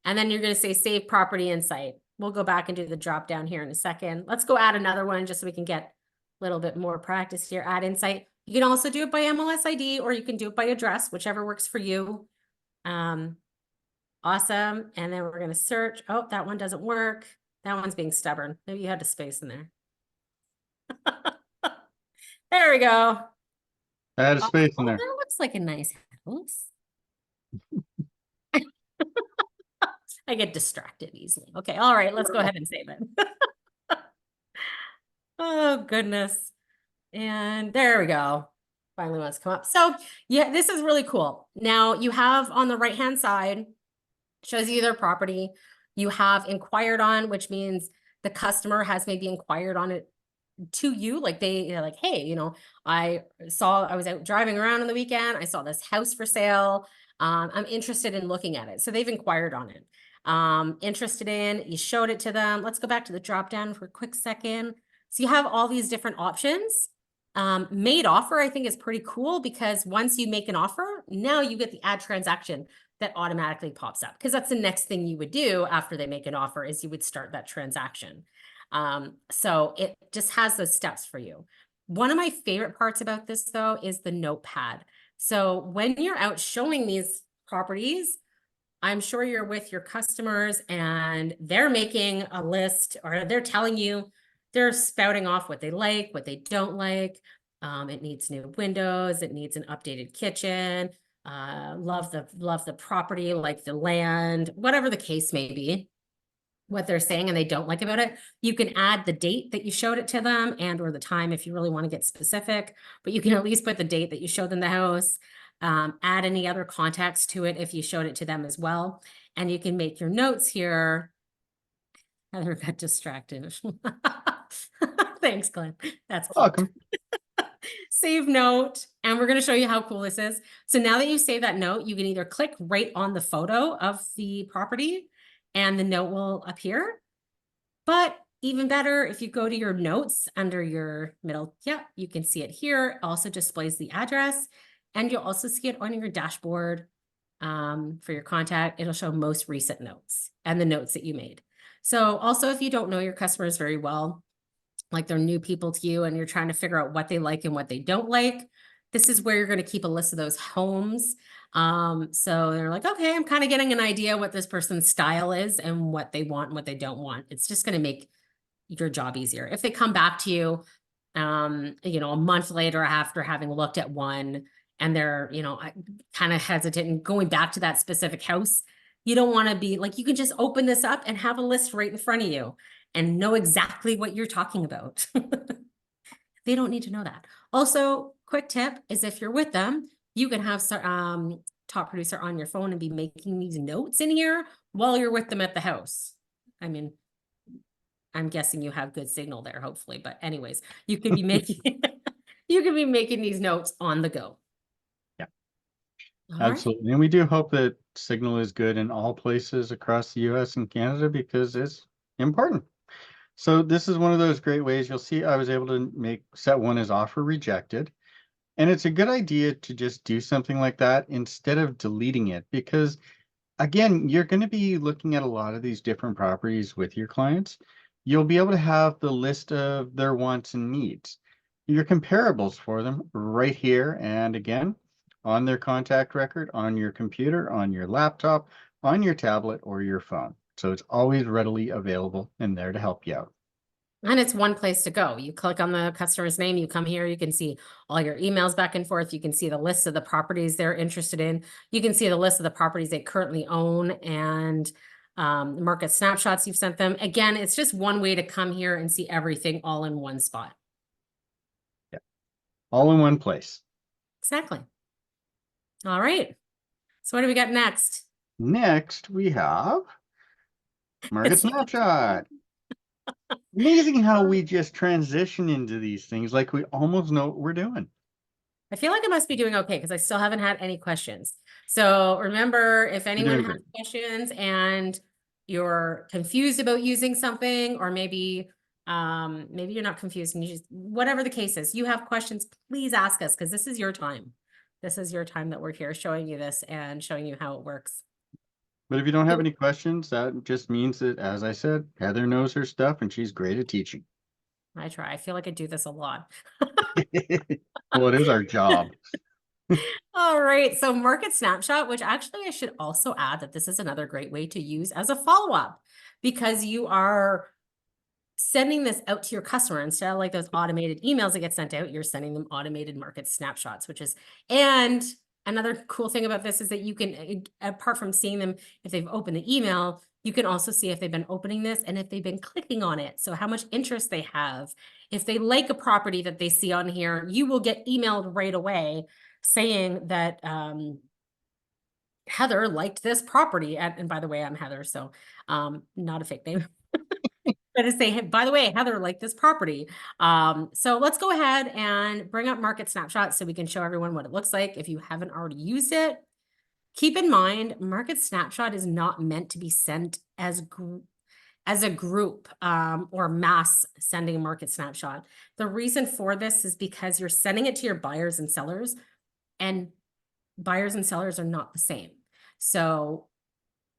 And then you're going to say save property insight. We'll go back and do the drop down here in a second. Let's go add another one just so we can get a little bit more practice here. Add insight. You can also do it by MLS ID, or you can do it by address, whichever works for you. Awesome. And then we're going to search. Oh, that one doesn't work. That one's being stubborn. Maybe you had a space in there. There we go. Add a space in Oh, there. that looks like a nice house. I get distracted easily. Okay, all right, let's go ahead and save it. Oh, goodness. And there we go. Finally wants to come up. So yeah, this is really cool. Now you have on the right-hand side, shows you their property. You have inquired on, which means the customer has maybe inquired on it to you. Like they're like, hey, I was out driving around on the weekend. I saw this house for sale. I'm interested in looking at it. So they've inquired on it. Interested in, you showed it to them. Let's go back to the drop down for a quick second. So you have all these different options. Made offer, I think, is pretty cool because once you make an offer, now you get the add transaction that automatically pops up, because that's the next thing you would do after they make an offer is you would start that transaction. So it just has those steps for you. One of my favorite parts about this, though, is the notepad. So when you're out showing these properties, I'm sure you're with your customers and they're making a list, or they're telling you, they're spouting off what they like, what they don't like. It needs new windows. It needs an updated kitchen. Love the property, like the land, whatever the case may be, what they're saying and they don't like about it. You can add the date that you showed it to them and or the time if you really want to get specific, but you can at least put the date that you showed them the house. Add any other context to it if you showed it to them as well. And you can make your notes here. Heather got distracted. Thanks, Glenn. That's cute. Welcome. Save note, and we're going to show you how cool this is. So now that you save that note, you can either click right on the photo of the property and the note will appear. But even better, if you go to your notes under your middle, you can see it here. It also displays the address, and you'll also see it on your dashboard for your contact. It'll show most recent notes and the notes that you made. So also, if you don't know your customers very well, like they're new people to you and you're trying to figure out what they like and what they don't like, this is where you're going to keep a list of those homes. So they're like, okay, I'm kind of getting an idea what this person's style is and what they want and what they don't want. It's just going to make your job easier. If they come back to you, a month later after having looked at one and they're, kind of hesitant and going back to that specific house, you don't want to be like, you can just open this up and have a list right in front of you and know exactly what you're talking about. They don't need to know that. Also, quick tip is if you're with them, you can have top producer on your phone and be making these notes in here while you're with them at the house. I mean, I'm guessing you have good signal there, hopefully, but anyways, you could be making these notes on the go. Yeah, all absolutely. right. And we do hope that signal is good in all places across the US and Canada because it's important. So this is one of those great ways. You'll see I was able to set one as offer rejected. And it's a good idea to just do something like that instead of deleting it, because again, you're going to be looking at a lot of these different properties with your clients. You'll be able to have the list of their wants and needs, your comparables for them right here. And again, on their contact record, on your computer, on your laptop, on your tablet or your phone. So it's always readily available and there to help you out. And it's one place to go. You click on the customer's name, you come here, you can see all your emails back and forth. You can see the list of the properties they're interested in. You can see the list of the properties they currently own and market snapshots you've sent them. Again, it's just one way to come here and see everything all in one spot. Yeah, all in one place. Exactly. All right. So what do we got next? Next, we have market snapshot. Amazing how we just transition into these things like we almost know what we're doing. I feel like I must be doing okay because I still haven't had any questions. So remember, if anyone has questions and you're confused about using something, or maybe you're not confused and you just, whatever the case is, you have questions, please ask us because this is your time. This is your time that we're here showing you this and showing you how it works. But if you don't have any questions, that just means that, as I said, Heather knows her stuff and she's great at teaching. I try. I feel like I do this a lot. Well, it is our job. All right. So market snapshot, which actually I should also add that this is another great way to use as a follow-up because you are sending this out to your customer instead of like those automated emails that get sent out, you're sending them automated market snapshots, and Another cool thing about this is that you can, apart from seeing them, if they've opened the email, you can also see if they've been opening this and if they've been clicking on it. So how much interest they have. If they like a property that they see on here, you will get emailed right away saying that Heather liked this property. And by the way, I'm Heather, so not a fake name. But to say, by the way, Heather liked this property. So let's go ahead and bring up Market Snapshot so we can show everyone what it looks like if you haven't already used it. Keep in mind, Market Snapshot is not meant to be sent as a group or mass sending Market Snapshot. The reason for this is because you're sending it to your buyers and sellers, and buyers and sellers are not the same. So,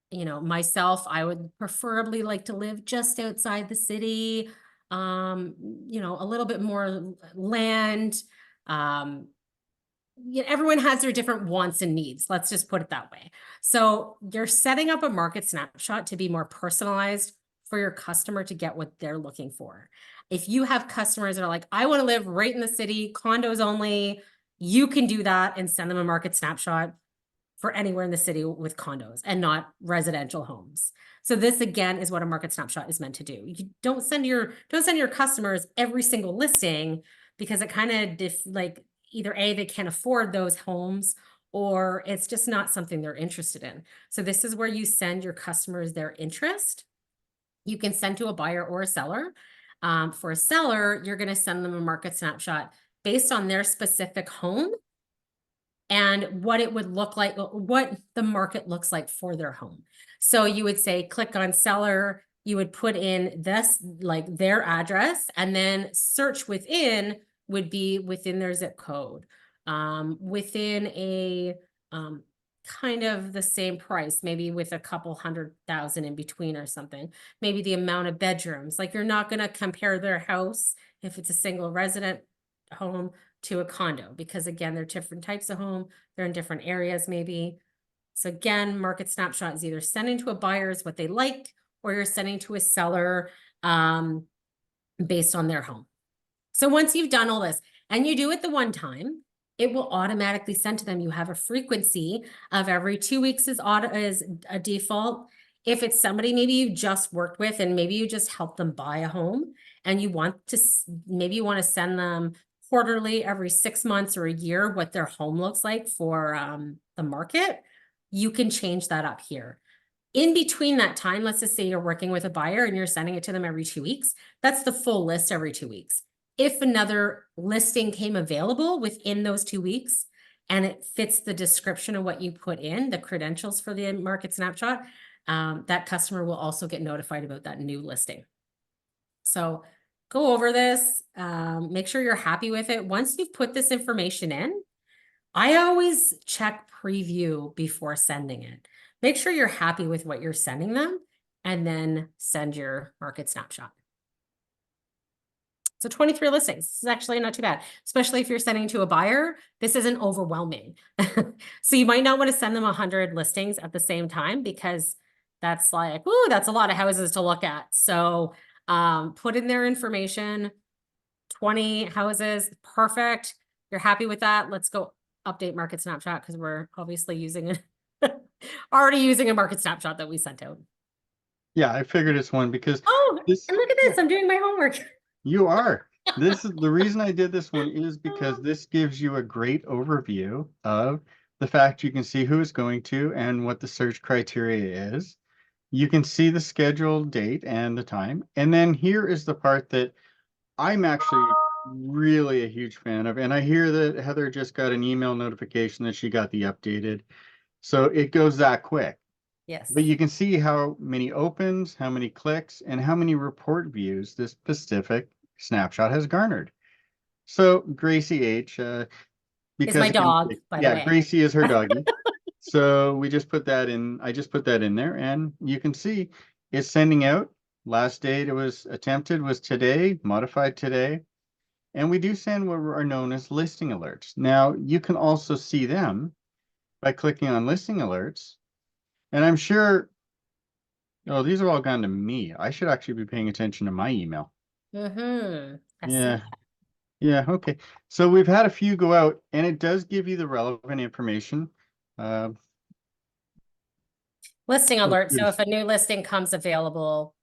you know, myself, I would preferably like to live just outside the city, you know, a little bit more land. Yeah, everyone has their different wants and needs. Let's just put it that way. So you're setting up a Market Snapshot to be more personalized for your customer to get what they're looking for. If you have customers that are like, I want to live right in the city, condos only, you can do that and send them a Market Snapshot for anywhere in the city with condos and not residential homes. So this again is what a Market Snapshot is meant to do. You don't send your customers every single listing, because it kind of like either A, they can't afford those homes, or it's just not something they're interested in. So this is where you send your customers their interest. You can send to a buyer or a seller. For a seller, you're going to send them a Market Snapshot based on their specific home and what it would look like, what the market looks like for their home. So you would say, click on seller, you would put in this, like their address, and then search within would be within their zip code, within a kind of the same price, maybe with a couple 100,000 in between or something, maybe the amount of bedrooms. Like, you're not going to compare their house if it's a single resident home to a condo, because again, they're different types of home, they're in different areas maybe. So again, Market Snapshot is either sending to a buyer is what they like, or you're sending to a seller based on their home. So once you've done all this and you do it the one time, it will automatically send to them. You have a frequency of every 2 weeks is a default. If it's somebody maybe you just worked with and maybe you just helped them buy a home and you want to, maybe you want to send them quarterly, every 6 months or a year, what their home looks like for the market, you can change that up here. In between that time, let's just say you're working with a buyer and you're sending it to them every 2 weeks. That's the full list every 2 weeks. If another listing came available within those 2 weeks and it fits the description of what you put in, the credentials for the Market Snapshot, that customer will also get notified about that new listing. So go over this, make sure you're happy with it. Once you've put this information in, I always check preview before sending it. Make sure you're happy with what you're sending them, and then send your Market Snapshot. So 23 listings. This is actually not too bad, especially if you're sending to a buyer. This isn't overwhelming. So you might not want to send them 100 listings at the same time, because that's like, ooh, that's a lot of houses to look at. So put in their information, 20 houses, perfect. You're happy with that. Let's go update Market Snapshot, because we're obviously using it, already using a Market Snapshot that we sent out. Yeah, I figured it's one because and look at this, I'm doing my homework. You are. This is the reason I did this one, is because this gives you a great overview of the fact you can see who it's going to and what the search criteria is. You can see the scheduled date and the time. And then here is the part that I'm actually really a huge fan of. And I hear that Heather just got an email notification that she got the updated. So it goes that quick. Yes. But you can see how many opens, how many clicks, and how many report views this specific snapshot has garnered. So Gracie H, because It's my dog, by the way. Gracie is her doggy. So we just put that in. I just put that in there, and you can see it's sending out. Last date it was attempted was today, modified today, and we do send what are known as listing alerts. Now you can also see them by clicking on listing alerts, and I'm sure. Oh, these are all gone to me. I should actually be paying attention to my email. I see Yeah. that. Yeah, okay. So we've had a few go out and it does give you the relevant information. Uh, Listing alert. So there's, if a new listing comes available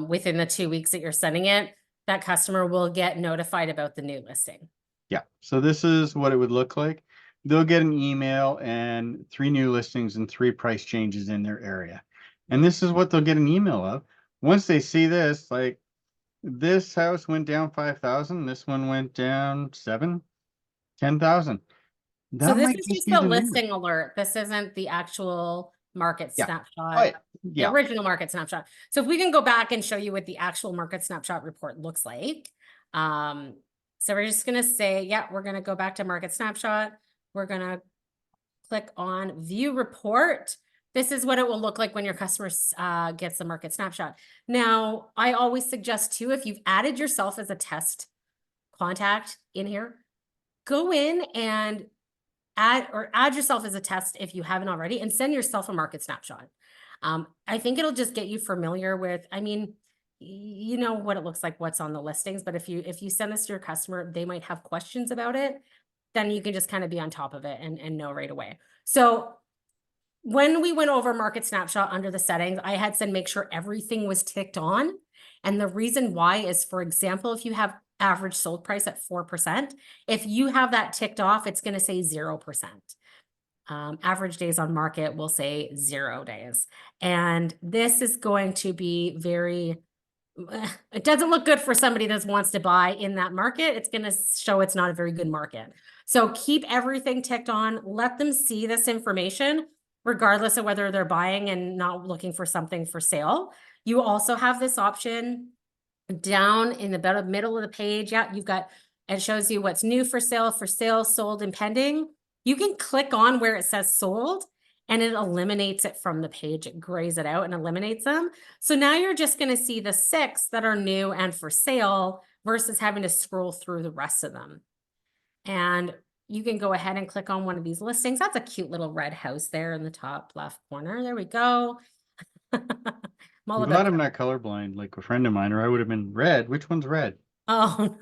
within the 2 weeks that you're sending it, that customer will get notified about the new listing. yeah, so this is what it would look like. They'll get an email and 3 new listings and 3 price changes in their area. And this is what they'll get an email of. Once they see this, like this house went down 5,000, this one went down 10,000. So That this might is just just be the the new. listing alert. This isn't the actual market Yeah. Oh snapshot, yeah. the Yeah. original market snapshot. So if we can go back and show you what the actual market snapshot report looks like. So we're just gonna say, yeah, we're gonna go back to market snapshot. We're gonna click on view report. This is what it will look like when your customer gets the market snapshot. Now, I always suggest too, if you've added yourself as a test contact in here, go in and add yourself as a test if you haven't already, and send yourself a market snapshot. I think it'll just get you familiar with, I mean, you know what it looks like, what's on the listings, but if you send this to your customer, they might have questions about it, then you can just kind of be on top of it and know right away. So when we went over market snapshot under the settings, I had said make sure everything was ticked on. And the reason why is, for example, if you have average sold price at 4%, if you have that ticked off, it's going to say 0%. Average days on market will say 0 days. And this is going to be very, it doesn't look good for somebody that wants to buy in that market. It's going to show it's not a very good market. So keep everything ticked on, let them see this information, regardless of whether they're buying and not looking for something for sale. You also have this option down in the middle of the page. Yeah, you've got, it shows you what's new for sale, sold, and pending. You can click on where it says sold and it eliminates it from the page. It grays it out and eliminates them. So now you're just going to see the 6 that are new and for sale versus having to scroll through the rest of them. And you can go ahead and click on one of these listings. That's a cute little red house there in the top left corner. There we go. I'm all I'm about glad I'm not colorblind like a friend of mine, or I would have been red. Which one's red? Oh,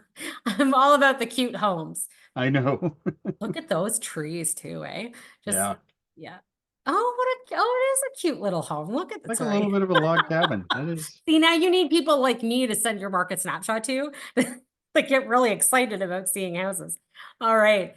I'm all about the cute homes. I know. Look at those trees too, eh? Just, Yeah. yeah. Oh, it is a cute little home. Look at the, Like a little sorry. bit of a log cabin. That is. See, now you need people like me to send your market snapshot to that get really excited about seeing houses. All right.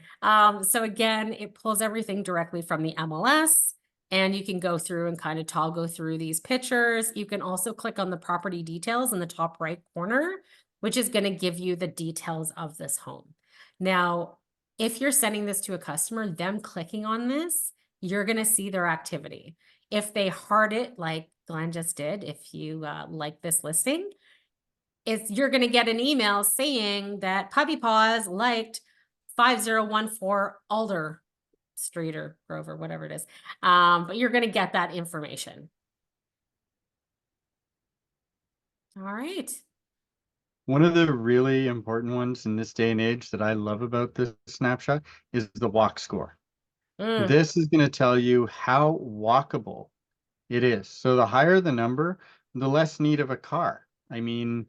So again, it pulls everything directly from the MLS, and you can go through and kind of toggle through these pictures. You can also click on the property details in the top right corner, which is going to give you the details of this home. Now, if you're sending this to a customer, them clicking on this, you're going to see their activity. If they heart it like Glenn just did, if you like this listing, you're going to get an email saying that Puppy Paws liked 5014 Alder Street or Grover, whatever it is. But you're going to get that information. All right. One of the really important ones in this day and age that I love about this snapshot is the walk score. Mm. This is going to tell you how walkable it is. So the higher the number, the less need of a car. I mean,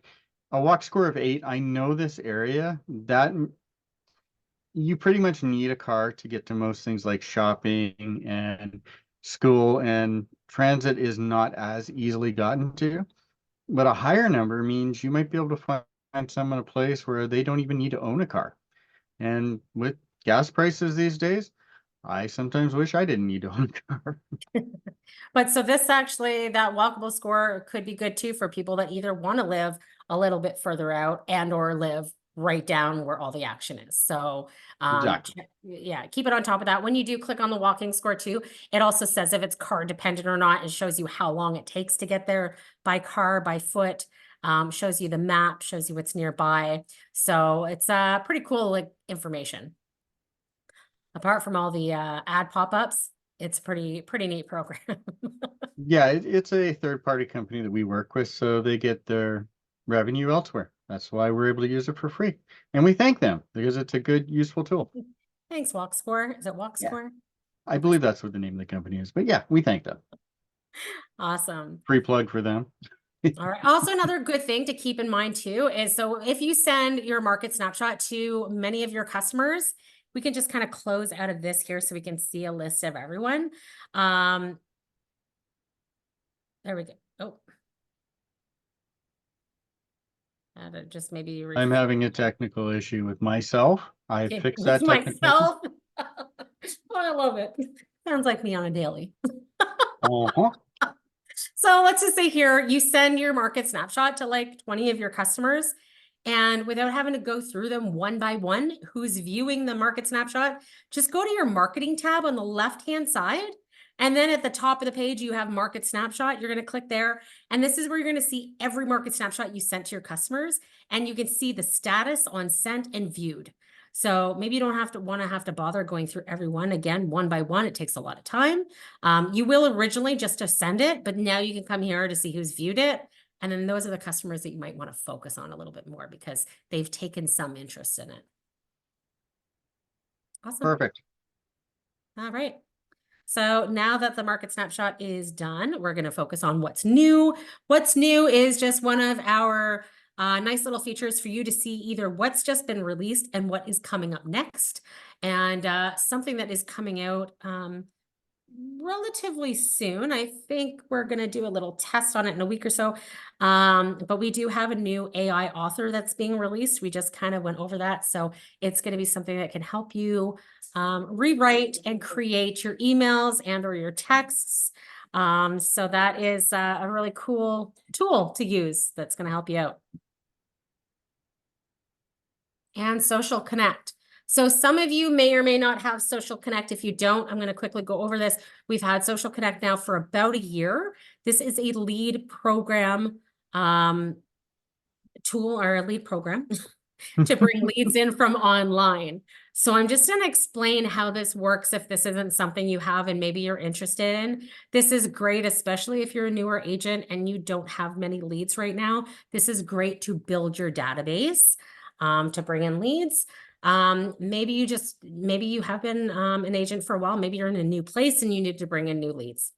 a walk score of 8, I know this area, that you pretty much need a car to get to most things like shopping and school, and transit is not as easily gotten to. But a higher number means you might be able to find someone a place where they don't even need to own a car. And with gas prices these days, I sometimes wish I didn't need to own a car. But so this actually, that walkable score could be good too for people that either want to live a little bit further out and or live right down where all the action is. So Exactly. yeah, keep it on top of that. When you do click on the walking score too, it also says if it's car dependent or not. It shows you how long it takes to get there by car, by foot, shows you the map, shows you what's nearby. So it's pretty cool like information. Apart from all the ad pop-ups, it's pretty neat program. Yeah, it's a third-party company that we work with, so they get their revenue elsewhere. That's why we're able to use it for free. And we thank them because it's a good, useful tool. Thanks, Walk Score. Is it Walk Yeah, Score? I believe that's what the name of the company is. But yeah, we thank them. Awesome. Free plug for them. All right. Also, another good thing to keep in mind too is so if you send your market snapshot to many of your customers, we can just kind of close out of this here so we can see a list of everyone. There we go. Oh, just maybe I'm having a technical issue with myself. I fixed with that technical issue. myself. Oh, I love it. Sounds like me on a daily. Uh-huh. So let's just say here, you send your market snapshot to like 20 of your customers, and without having to go through them one by one, who's viewing the market snapshot, just go to your marketing tab on the left-hand side. And then at the top of the page, you have market snapshot. You're going to click there. And this is where you're going to see every market snapshot you sent to your customers. And you can see the status on sent and viewed. So maybe you don't have to bother going through every one again, one by one. It takes a lot of time. You will originally just to send it, but now you can come here to see who's viewed it. And then those are the customers that you might want to focus on a little bit more because they've taken some interest in it. Awesome. Perfect. All right. So now that the market snapshot is done, we're going to focus on what's new. What's new is just one of our nice little features for you to see either what's just been released and what is coming up next. And something that is coming out relatively soon. I think we're going to do a little test on it in a week or so. But we do have a new AI author that's being released. We just kind of went over that. So it's going to be something that can help you rewrite and create your emails and or your texts. So that is a really cool tool to use that's going to help you out. And Social Connect. So some of you may or may not have Social Connect. If you don't, I'm going to quickly go over this. We've had Social Connect now for about a year. This is a lead program tool or a lead program to bring leads in from online. So I'm just going to explain how this works if this isn't something you have and maybe you're interested in. This is great, especially if you're a newer agent and you don't have many leads right now. This is great to build your database to bring in leads. Maybe you have been an agent for a while. Maybe you're in a new place and you need to bring in new leads.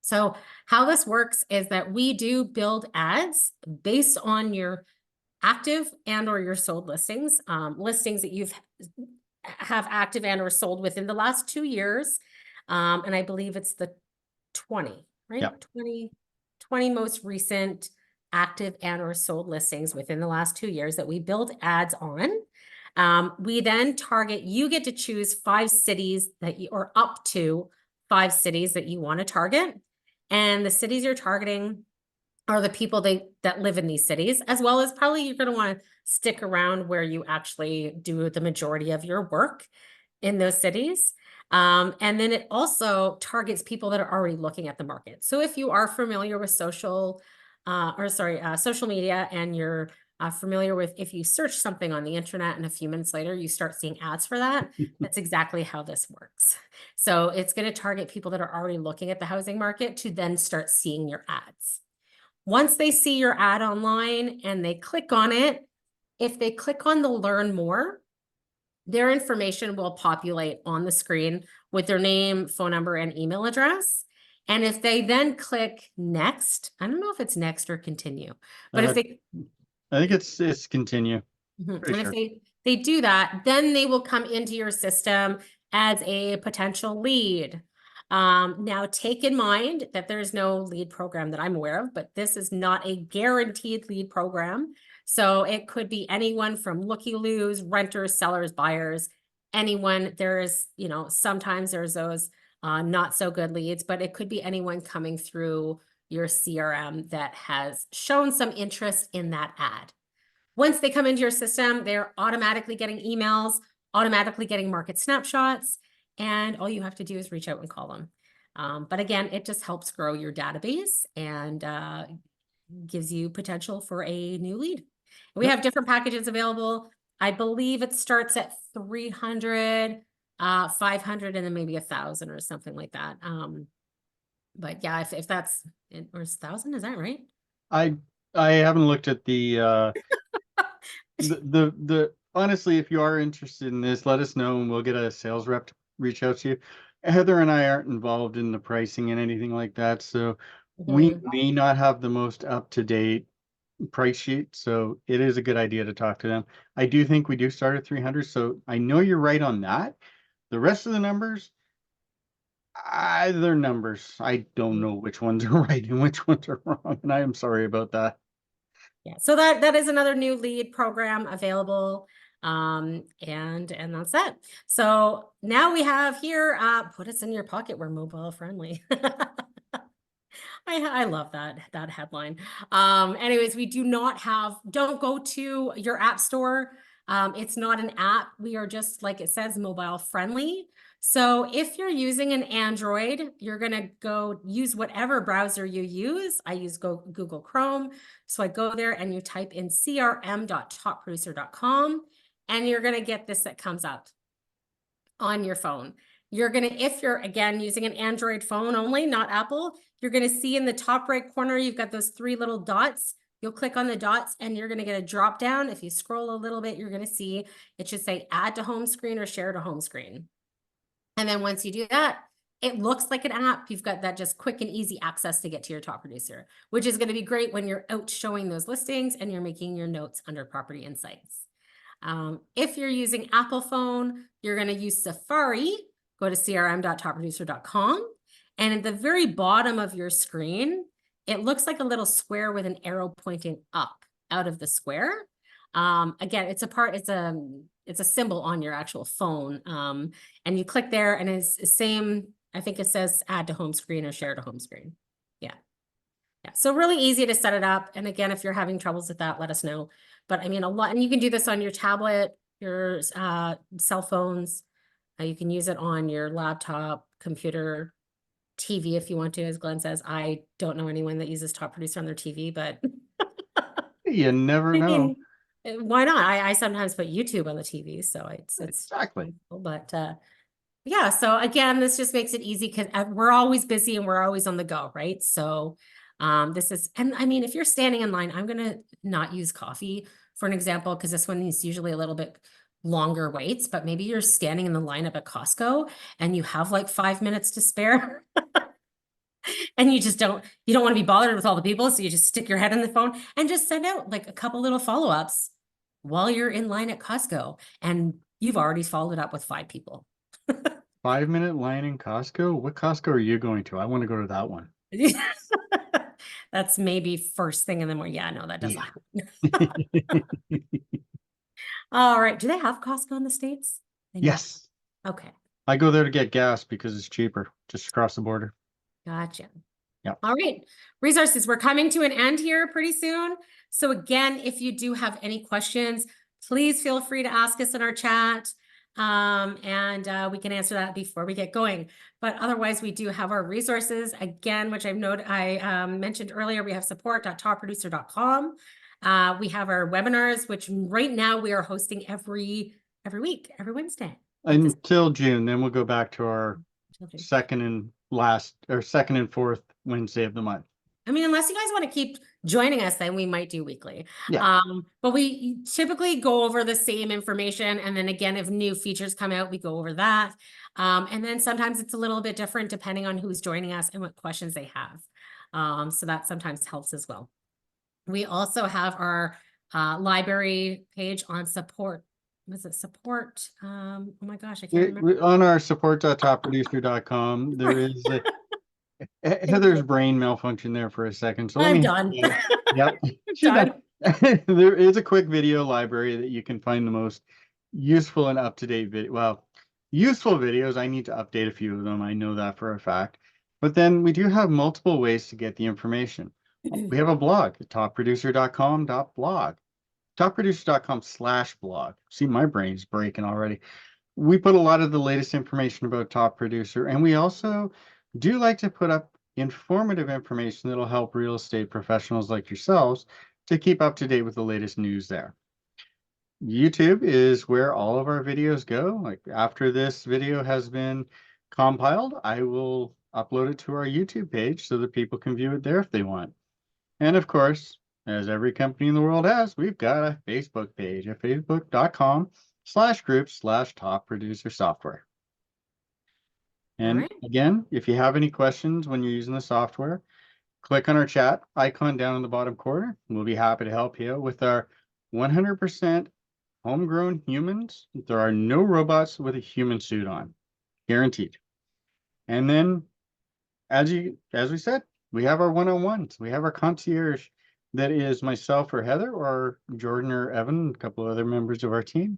So how this works is that we do build ads based on your active and or your sold listings, listings that have active and or sold within the last 2 years. And I believe it's the 20, right? Yep. 20 most recent active and or sold listings within the last 2 years that we build ads on. We then target, you get to choose 5 cities that you, or up to 5 cities that you want to target. And the cities you're targeting are the people that live in these cities, as well as probably you're going to want to stick around where you actually do the majority of your work in those cities. And then it also targets people that are already looking at the market. So if you are familiar with social media and you're familiar with, if you search something on the internet and a few minutes later, you start seeing ads for that, that's exactly how this works. So it's going to target people that are already looking at the housing market to then start seeing your ads. Once they see your ad online and they click on it, if they click on the learn more, their information will populate on the screen with their name, phone number, and email address. And if they then click next, I don't know if it's next or continue, but if they, I think it's continue. and Sure. if they do that, then they will come into your system as a potential lead. Now take in mind that there's no lead program that I'm aware of, but this is not a guaranteed lead program. So it could be anyone from looky-loos, renters, sellers, buyers, anyone. There's, sometimes there's those not so good leads, but it could be anyone coming through your CRM that has shown some interest in that ad. Once they come into your system, they're automatically getting emails, automatically getting market snapshots, and all you have to do is reach out and call them. But again, it just helps grow your database and gives you potential for a new lead. We have different packages available. I believe it starts at 300, 500, and then maybe 1,000 or something like that. But yeah, if that's, or 1,000, is that right? I haven't looked at the honestly, if you are interested in this, let us know and we'll get a sales rep to reach out to you. Heather and I aren't involved in the pricing and anything like that, so We Mhm. may not have the most up-to-date price sheet, so it is a good idea to talk to them. I do think we do start at 300, so I know you're right on that. The rest of the numbers, they're numbers. I don't know which ones are right and which ones are wrong, and I am sorry about that. Yeah, so that is another new lead program available. And that's it. So now we have here, put us in your pocket, we're mobile friendly. I love that headline. Anyways, we do not have, don't go to your app store. It's not an app. We are just, like it says, mobile friendly. So if you're using an Android, you're gonna go use whatever browser you use. I use Google Chrome. So I go there and you type in crm.topproducer.com and you're gonna get this that comes up on your phone. You're gonna, if you're again using an Android phone only, not Apple, you're gonna see in the top right corner, you've got those three little dots. You'll click on the dots and you're gonna get a drop down. If you scroll a little bit, you're gonna see it should say add to home screen or share to home screen. And then once you do that, it looks like an app. You've got that just quick and easy access to get to your top producer, which is going to be great when you're out showing those listings and you're making your notes under property insights. If you're using Apple phone, you're going to use Safari, go to crm.topproducer.com. And at the very bottom of your screen, it looks like a little square with an arrow pointing up out of the square. Again, it's a symbol on your actual phone. And you click there and it's the same, I think it says add to home screen or share to home screen. Yeah. Yeah. So really easy to set it up. And again, if you're having troubles with that, let us know. But I mean, a lot, and you can do this on your tablet, your cell phones. You can use it on your laptop, computer, TV if you want to, as Glenn says. I don't know anyone that uses Top Producer on their TV, but You never I know. mean, why not? I sometimes put YouTube on the TV, so it's Exactly. but yeah, so again, this just makes it easy because we're always busy and we're always on the go, right? So this is, and I mean, if you're standing in line, I'm gonna not use coffee for an example, because this one is usually a little bit longer waits, but maybe you're standing in the lineup at Costco and you have like 5 minutes to spare. And you don't want to be bothered with all the people. So you just stick your head in the phone and just send out like a couple little follow-ups while you're in line at Costco. And you've already followed up with 5 people. 5-minute line in Costco? What Costco are you going to? I want to go to that one. That's maybe first thing in the morning. Yeah, no, that doesn't Yeah. happen. All right. Do they have Costco in the States? Yes. Okay. I go there to get gas because it's cheaper just across the border. Gotcha. Yeah. All right. Resources, we're coming to an end here pretty soon. So again, if you do have any questions, please feel free to ask us in our chat. And we can answer that before we get going. But otherwise, we do have our resources again, which I mentioned earlier. We have support.topproducer.com. We have our webinars, which right now we are hosting every week, every Wednesday. Until June, then we'll go back to our second and fourth Wednesday of the month. I mean, unless you guys want to keep joining us, then we might do weekly. Yeah. But we typically go over the same information. And then again, if new features come out, we go over that. And then sometimes it's a little bit different depending on who's joining us and what questions they have. So that sometimes helps as well. We also have our library page on support. Was it support? Oh my gosh, I can't remember. On our support.topproducer.com, there is Heather's brain malfunction there for a second. So let I'm me. done. Yep. I'm She's done. done. There is a quick video library that you can find the most useful and up-to-date video. Well, useful videos. I need to update a few of them. I know that for a fact. But then we do have multiple ways to get the information. We have a blog at topproducer.com.blog. Topproducer.com/blog. See, my brain's breaking already. We put a lot of the latest information about Top Producer, and we also do like to put up informative information that'll help real estate professionals like yourselves to keep up to date with the latest news there. YouTube is where all of our videos go. Like after this video has been compiled, I will upload it to our YouTube page so that people can view it there if they want. And of course, as every company in the world has, we've got a Facebook page at facebook.com/group/top producer software. And right. again, if you have any questions when you're using the software, click on our chat icon down in the bottom corner. We'll be happy to help you out with our 100% homegrown humans. There are no robots with a human suit on, guaranteed. And then, as we said, we have our one-on-ones. We have our concierge that is myself or Heather or Jordan or Evan, a couple other members of our team,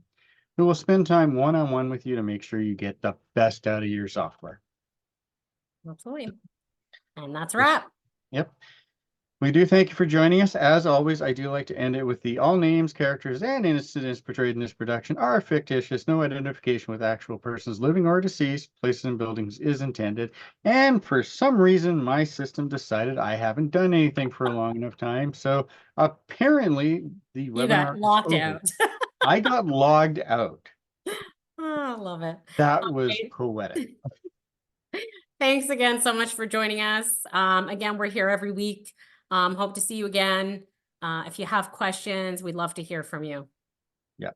who will spend time one-on-one with you to make sure you get the best out of your software. Absolutely. And that's a wrap. Yep. We do thank you for joining us. As always, I do like to end it with the all names, characters, and incidents portrayed in this production are fictitious. No identification with actual persons living or deceased, places, and buildings is intended. And for some reason, my system decided I haven't done anything for a long enough time. So apparently the You webinar got is locked over. out. I got logged out. Oh, I love it. That was Okay. poetic. Thanks again so much for joining us. Again, we're here every week. Hope to see you again. If you have questions, we'd love to hear from you. Yeah.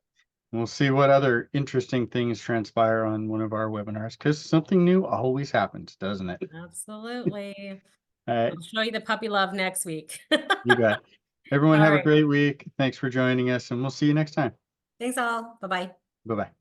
We'll see what other interesting things transpire on one of our webinars, because something new always happens, doesn't it? Absolutely. All right. I'll show you the puppy love next week. You bet. Everyone All have a right. great week. Thanks for joining us, and we'll see you next time. Thanks all. Bye-bye. Bye-bye.